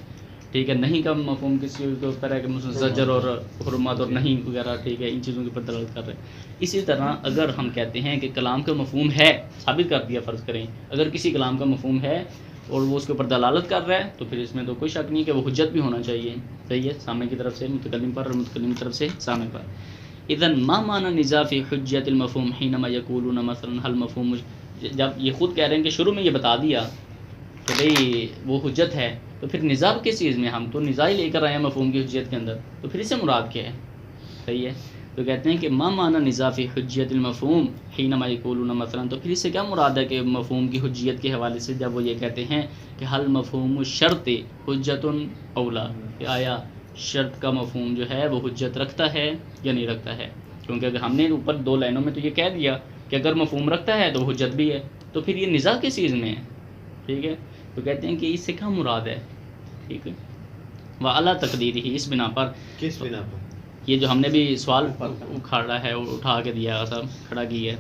ٹھیک ہے. نہیں کا مفہوم کس چیز کے اوپر ہے کہ مثلا زجر اور حرمت اور نہیں وغیرہ، ٹھیک ہے، ان چیزوں کے اوپر دلالت کر رہے ہیں. اسی طرح اگر ہم کہتے ہیں کہ کلام کا مفہوم ہے، ثابت کر دیا فرض کریں، اگر کسی کلام کا مفہوم ہے اور وہ اس کے اوپر دلالت کر رہا ہے تو پھر اس میں تو کوئی شک نہیں کہ وہ حجت بھی ہونا چاہیے، صحیح ہے، سامع کی طرف سے متکلم پر اور متکلم کی طرف سے سامع پر. اذن ما معنی نزاع فی حجت المفہوم حینما یقولون مثلا هل مفہوم، جب یہ خود کہہ رہے ہیں کہ شروع میں یہ بتا دیا کہ بھئی وہ حجت ہے، تو پھر نزاع کس چیز میں، ہم تو نزاع ہی لے کر آئے ہیں مفہوم کی حجیت کے اندر، تو پھر اس سے مراد کیا ہے، صحیح ہے. تو کہتے ہیں کہ ما معنی نزاع فی حجیت المفہوم حینما یقولون مثلا، تو پھر اس سے کیا مراد ہے کہ مفہوم کی حجیت کے حوالے سے جب وہ یہ کہتے ہیں کہ حل مفہوم الشرط حجت اولا، کہ آیا شرط کا مفہوم جو ہے وہ حجت رکھتا ہے یا نہیں رکھتا ہے. کیونکہ اگر ہم نے اوپر 2 لائنوں میں تو یہ کہہ دیا کہ اگر مفہوم رکھتا ہے تو حجت بھی ہے، تو پھر یہ نزاع کس چیز میں ہے، ٹھیک ہے. تو کہتے ہیں کہ اس سے کیا مراد ہے، ٹھیک ہے. وعلی تقدیر ہی، اس بنا پر،
کس بنا پر؟
یہ جو ہم نے بھی سوال اکھاڑا ہے اٹھا کے دیا تھا، کھڑا کی ہے.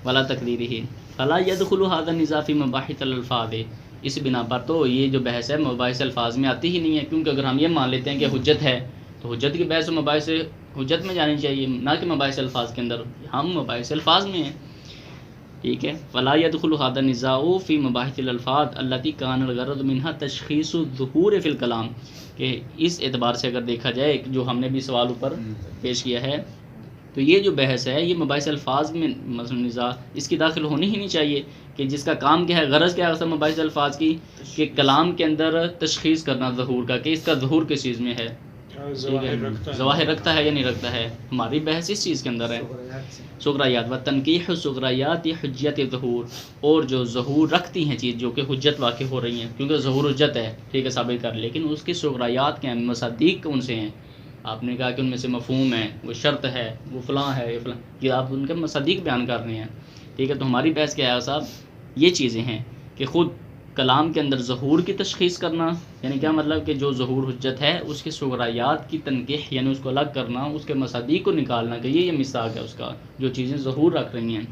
ولا تقدیر ہی فلا يدخل هذا النزاع في مباحث الالفاظ، اس بنا پر تو یہ جو بحث ہے مباحث الفاظ میں آتی ہی نہیں ہے، کیونکہ اگر ہم یہ مان لیتے ہیں کہ حجت ہے تو حجت کی بحث مباحث حجت میں جانی چاہیے، نہ کہ مباحث الفاظ کے اندر. ہم مباحث الفاظ میں ہیں، ٹھیک ہے. فلا يدخل هذا النزاع في مباحث الالفاظ التي كان الغرض منها تشخيص الظهور في الكلام، کہ اس اعتبار سے اگر دیکھا جائے جو ہم نے بھی سوال اوپر پیش کیا ہے، تو یہ جو بحث ہے یہ مباحث الفاظ میں مثلا نزاع اس کی داخل ہونی ہی نہیں چاہیے، کہ جس کا کام کیا ہے، غرض کیا ہے اصل مباحث الفاظ کی، کہ کلام کے اندر تشخیص کرنا ظہور کا، کہ اس کا ظہور کس چیز میں ہے، ظواہر رکھتا ہے یا نہیں رکھتا ہے. ہماری بحث اس چیز کے اندر ہے. سغرایات و تنقیح سغرایات حجت ظہور، اور جو ظہور رکھتی ہیں چیز جو کہ حجت واقع ہو رہی ہیں، کیونکہ ظہور حجت ہے، ٹھیک ہے، ثابت کر، لیکن اس کی سغرایات کے ہیں، مصادیق ان سے ہیں. آپ نے کہا کہ ان میں سے مفہوم ہے، وہ شرط ہے، وہ فلاں ہے، یہ فلاں، یہ آپ ان کے مصادیق بیان کر رہے ہیں، ٹھیک ہے. تو ہماری بحث کیا ہے صاحب، یہ چیزیں ہیں کہ خود کلام کے اندر ظہور کی تشخیص کرنا، یعنی کیا مطلب کہ جو ظہور حجت ہے اس کے سغرایات کی تنقیح، یعنی اس کو الگ کرنا، اس کے مصادیق کو نکالنا کہ یہ مصداق ہے اس کا، جو چیزیں ظہور رکھ رہی ہیں.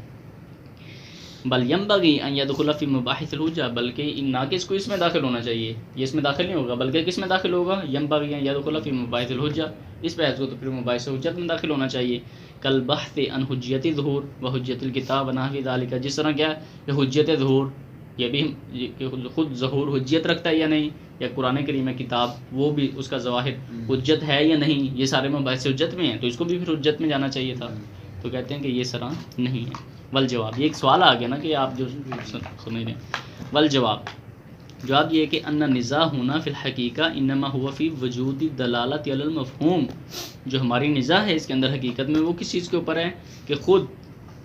بل ينبغي ان يدخل في مباحث الحجہ، بلکہ نہ کہ اس کو اس میں داخل ہونا چاہیے، یہ اس میں داخل نہیں ہوگا، بلکہ کس میں داخل ہوگا، ينبغي ان يدخل في مباحث الحجہ، اس بحث کو تو پھر مباحث حجت میں داخل ہونا چاہیے. کالبحث عن حجیت ظہور و حجت الکتاب ونحو ذلك، جس طرح کیا کہ حجت ظہور، یہ بھی کہ خود ظہور حجیت رکھتا ہے یا نہیں، یا قرآن کریم کتاب وہ بھی اس کا ظواہر حجت ہے یا نہیں، یہ سارے مباحث حجت میں ہیں، تو اس کو بھی پھر حجت میں جانا چاہیے تھا. تو کہتے ہیں کہ یہ طرح نہیں ہے. والجواب، یہ ایک سوال آ گیا نا کہ آپ جو سن رہے ہیں. والجواب، جواب یہ ہے کہ ان نزاع ہونا فی الحقیقہ انما ہوا فی وجود دلالت علی المفہوم، جو ہماری نزاع ہے اس کے اندر حقیقت میں وہ کس چیز کے اوپر ہے کہ خود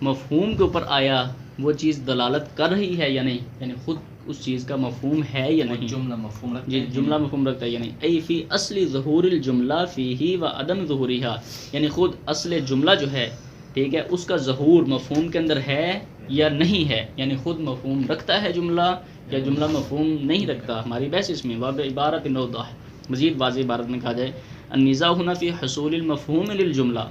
مفہوم کے اوپر آیا وہ چیز دلالت کر رہی ہے یا نہیں، یعنی خود اس چیز کا مفہوم ہے یا نہیں،
جملہ مفہوم رکھتا
جی
ہے،
جملہ مفہوم رکھتا ہے یا نہیں. ای فی اصل ظہور الجملہ فیہ و عدم ظہورہا، یعنی خود اصل جملہ جو ہے، ٹھیک ہے، اس کا ظہور مفہوم کے اندر ہے یا نہیں ہے، یعنی خود مفہوم رکھتا ہے جملہ یا جملہ مفہوم نہیں رکھتا. ہماری بحث اس میں واب عبارت نوضح، مزید واضح عبارت میں کہا جائے النزاع ہونا فی حصول المفہوم للجملہ،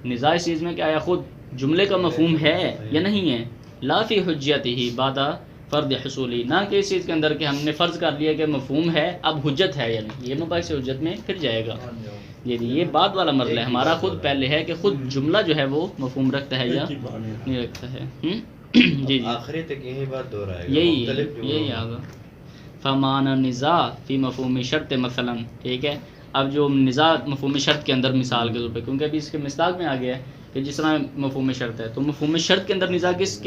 نزاع اس چیز میں کہ آیا خود جملے کا مفہوم ہے یا نہیں ہے، لا فی حجیتہ بعد فرض حصولی، نہ کہ اس چیز کے اندر کہ ہم نے فرض کر لیا کہ مفہوم ہے اب حجت ہے یا نہیں، یہ مباحث حجت میں پھر جائے گا. یہ بعد والا مرحلہ ہے، ہمارا خود پہلے ہے کہ خود جملہ جو ہے وہ مفہوم رکھتا ہے یا نہیں رکھتا ہے. جی
آخری تک یہی بات دہرائے گا،
یہی آگا. فمان النزاع فی مفہوم شرط مثلا، ٹھیک ہے، اب جو نزاع مفہوم شرط کے اندر مثال کے طور پہ، کیونکہ ابھی اس کے مصداق میں آ گیا ہے کہ جس طرح مفہوم شرط ہے، تو مفہوم شرط کے اندر نزاع کس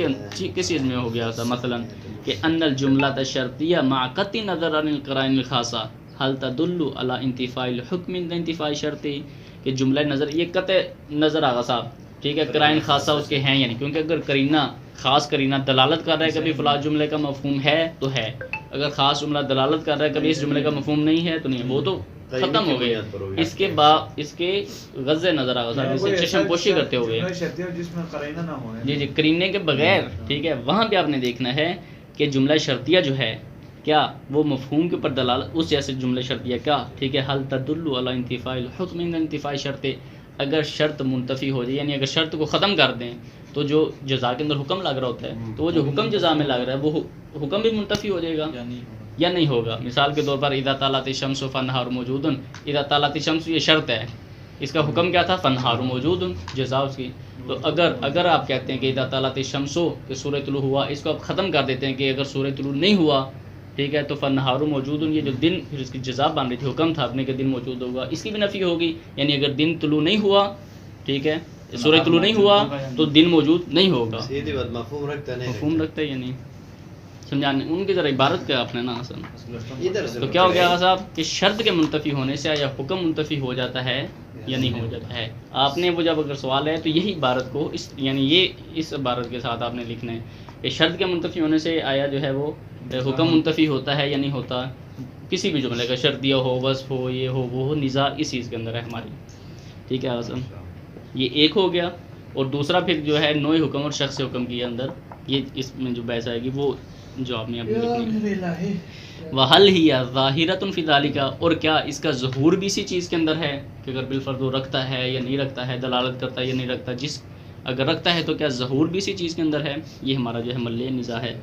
چیز میں ہو گیا تھا؟ مثلا کہ ان الجملۃ الشرطیہ مع قطع نظر عن القرائن الخاصہ هل تدل على انتفاء الحکم عند انتفاء شرطی، کہ جملہ نظر یہ قطع نظر آغا صاحب، ٹھیک ہے، قرائن خاصہ اس کے ہیں یعنی، کیونکہ اگر قرینہ خاص قرینہ دلالت کر رہا ہے کبھی فلاں جملے کا مفہوم ہے تو ہے، اگر خاص جملہ دلالت کر رہا ہے کبھی اس جملے کا مفہوم نہیں ہے تو نہیں، وہ تو ختم ہو گئی۔ اس کے بعد اس کے غض نظر آغا صاحب جسے چشم پوشی کرتے ہوئے،
جس میں قرینہ نہ ہو،
جی جی، قرینے کے بغیر، ٹھیک ہے، وہاں پہ آپ نے دیکھنا ہے کہ جملہ شرطیہ جو ہے کیا وہ مفہوم کے اوپر دلالت، اس جیسے جملہ شرطیہ کیا، ٹھیک ہے، حل تدل علی انتفاء الحکم عند انتفاء شرط، اگر شرط منتفی ہو جائے یعنی اگر شرط کو ختم کر دیں تو جو جزا کے اندر حکم لگ رہا ہوتا ہے تو وہ جو حکم جزا میں لگ رہا ہے وہ حکم بھی منتفی ہو جائے گا یا نہیں ہوگا۔ مثال کے طور پر اذا طلعت الشمس فالنہار موجود، اذا طلعت الشمس یہ شرط ہے، اس کا حکم کیا تھا؟ فالنہار موجود، جزا اس کی۔ تو اگر آپ کہتے ہیں کہ اذا طلعت الشمس کہ سورج طلوع ہوا، اس کو آپ ختم کر دیتے ہیں کہ اگر سورج طلوع نہیں ہوا، ٹھیک ہے، تو فالنہار موجود، یہ جو دن پھر اس کی جزا بن رہی تھی، حکم تھا اپنے کہ دن موجود ہوگا، اس کی بھی نفی ہوگی، یعنی اگر دن طلوع نہیں ہوا، ٹھیک ہے، سورج طلوع نہیں ہوا تو دن موجود نہیں ہوگا۔
سیدھی بات، مفہوم رکھتا نہیں،
مفہوم رکھتا ہے یا نہیں سمجھانے ان کی ذرا عبارت کیا آپ نے نا اصل
ادھر سے
تو کیا ہو گیا صاحب کہ شرط کے منتفی ہونے سے یا حکم منتفی ہو جاتا ہے یا نہیں ہو جاتا ہے۔ آپ نے وہ جب اگر سوال ہے تو یہی عبارت کو اس یعنی یہ اس عبارت کے ساتھ آپ نے لکھنا ہے کہ شرط کے منتفی ہونے سے آیا جو ہے وہ حکم منتفی ہوتا ہے یا نہیں ہوتا، کسی بھی جملے کا، شرطیہ ہو، وصف ہو، یہ ہو وہ ہو، نزاع اس چیز کے اندر ہے ہماری، ٹھیک ہے اعظم۔ یہ ایک ہو گیا، اور دوسرا پھر جو ہے نوع حکم اور شخص حکم کے اندر یہ اس میں جو بحث آئے گی وہ جو آپ نے ابھی لکھنی ہے۔ وَهَلْ هِيَ ظَاهِرَةٌ فِي ذَلِكَ، اور کیا اس کا ظہور بھی اسی چیز کے اندر ہے کہ اگر بالفرض وہ رکھتا ہے یا نہیں رکھتا ہے، دلالت کرتا ہے یا نہیں رکھتا، اگر رکھتا ہے تو کیا ظہور بھی اسی چیز کے اندر ہے؟ یہ ہمارا جو ہے ملِ نزاع ہے۔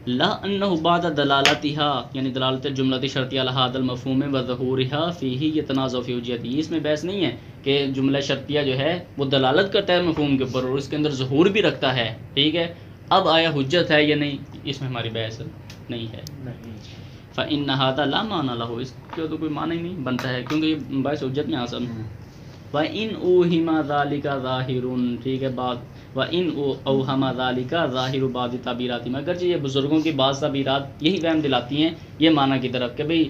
لا انہ بعد دلالتها یعنی دلالت جملہ شرطیہ علی هذا المفہوم و ظہورها فیہ یتنازع فی حجیتہ، اس میں بحث نہیں ہے کہ جملہ شرطیہ جو ہے وہ دلالت کرتا ہے مفہوم کے اوپر اور اس کے اندر ظہور بھی رکھتا ہے، ٹھیک ہے، اب آیا حجت ہے یا نہیں، اس میں ہماری بحث نہیں ہے۔ فإن هذا لا معنی له، اس کا تو کوئی معنی ہی نہیں بنتا ہے کیونکہ یہ باعث حجت میں آسان ہے۔ وَإِنْ أُوهِمَ ذَلِكَ ظَاهِرٌ، ٹھیک ہے بات، وَإِنْ أَوْهَمَ ذَلِكَ ظَاهِرُ بَعْضِ تعبیرات، اگرچہ یہ بزرگوں کی بعض تعبیرات یہی وہم دلاتی ہیں یہ معنی کی طرف کہ بھئی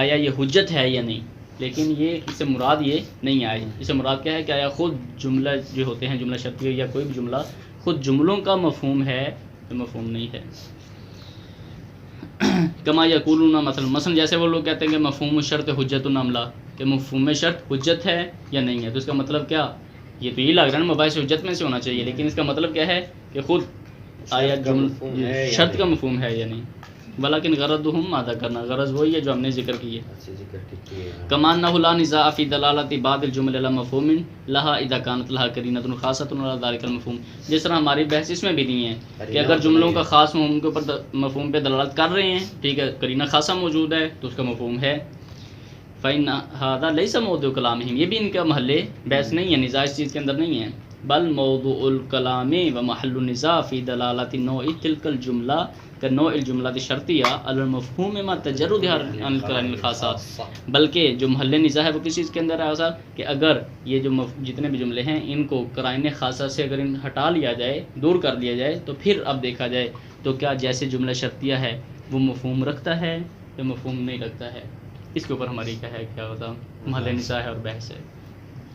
آیا یہ حجت ہے یا نہیں، لیکن یہ اس سے مراد یہ نہیں آئی، اس سے مراد کیا ہے کہ آیا خود جملہ جو ہوتے ہیں جملہ شرطیہ یا کوئی بھی جملہ خود جملوں کا مفہوم ہے تو مفہوم نہیں ہے۔ کما یقولون، مثلا جیسے وہ لوگ کہتے ہیں کہ مفہوم الشرط حجت العملہ، کہ مفہوم شرط حجت ہے یا نہیں ہے، تو اس کا مطلب کیا، یہ تو یہ لگ رہا ہے نا مباحث حجت میں سے ہونا چاہیے، لیکن اس کا مطلب کیا ہے کہ خود آیا شرط کا مفہوم ہے یا نہیں۔ بلاکن غرضهم ماذا کرنا، غرض وہی ہے جو ہم نے ذکر کی ہے۔ کما انه لا نزاع فی دلالت بعض الجمل على مفہوم لها اذا كانت لها قرینۃ خاصۃ على ذلك المفہوم، جس طرح ہماری بحث اس میں بھی نہیں ہے کہ اگر جملوں کا خاص مفہوم کے اوپر مفہوم پہ دلالت کر رہے ہیں، ٹھیک ہے، قرینہ خاصہ موجود ہے تو اس کا مفہوم ہے۔ فإن هذا ليس موضوع کلامهم، یہ بھی ان کا محل بحث نہیں ہے، نزاع اس چیز کے اندر نہیں ہے، بل موضوع الکلام ومحل النزاع فی دلالت نوع تلك الجملہ كنوع الجملہ الشرطیہ علی المفہوم مع تجردها عن القرائن الخاصہ، بلکہ جو محل نزاع ہے وہ کس چیز کے اندر ہے ایسا کہ اگر یہ جو جتنے بھی جملے ہیں ان کو قرائن خاصہ سے اگر ان ہٹا لیا جائے، دور کر دیا جائے، تو پھر اب دیکھا جائے تو کیا جیسے جملہ شرطیہ ہے وہ مفہوم رکھتا ہے یا مفہوم نہیں رکھتا ہے، اس کے اوپر ہماری کیا ہے، کیا ہوتا محل نزاع ہے اور بحث ہے،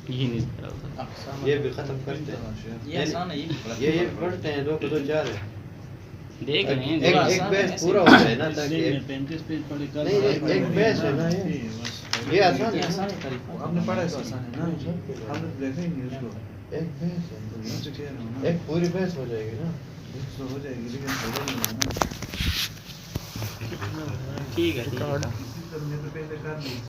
یہی نزاع ہوتا ہے۔
یہ بھی ختم کرتے ہیں،
یہ آسان ہے،
یہ پڑھتے ہیں 2 کو 2 4 ہے،
دیکھ رہے ہیں
ایک بحث پورا ہو جائے نا، تاکہ
35 پیج پڑھ کر
نہیں ایک بحث ہے نا، یہ آسان ہے،
آپ نے پڑھا ہے آسان ہے نا، ہم نے دیکھا ہی نہیں اس کو،
ایک بحث ہے،
ایک
ایک پوری بحث ہو جائے گی نا،
ہو جائے گی لیکن ہو جائے گی نا،
ٹھیک ہے، ٹھیک ہے۔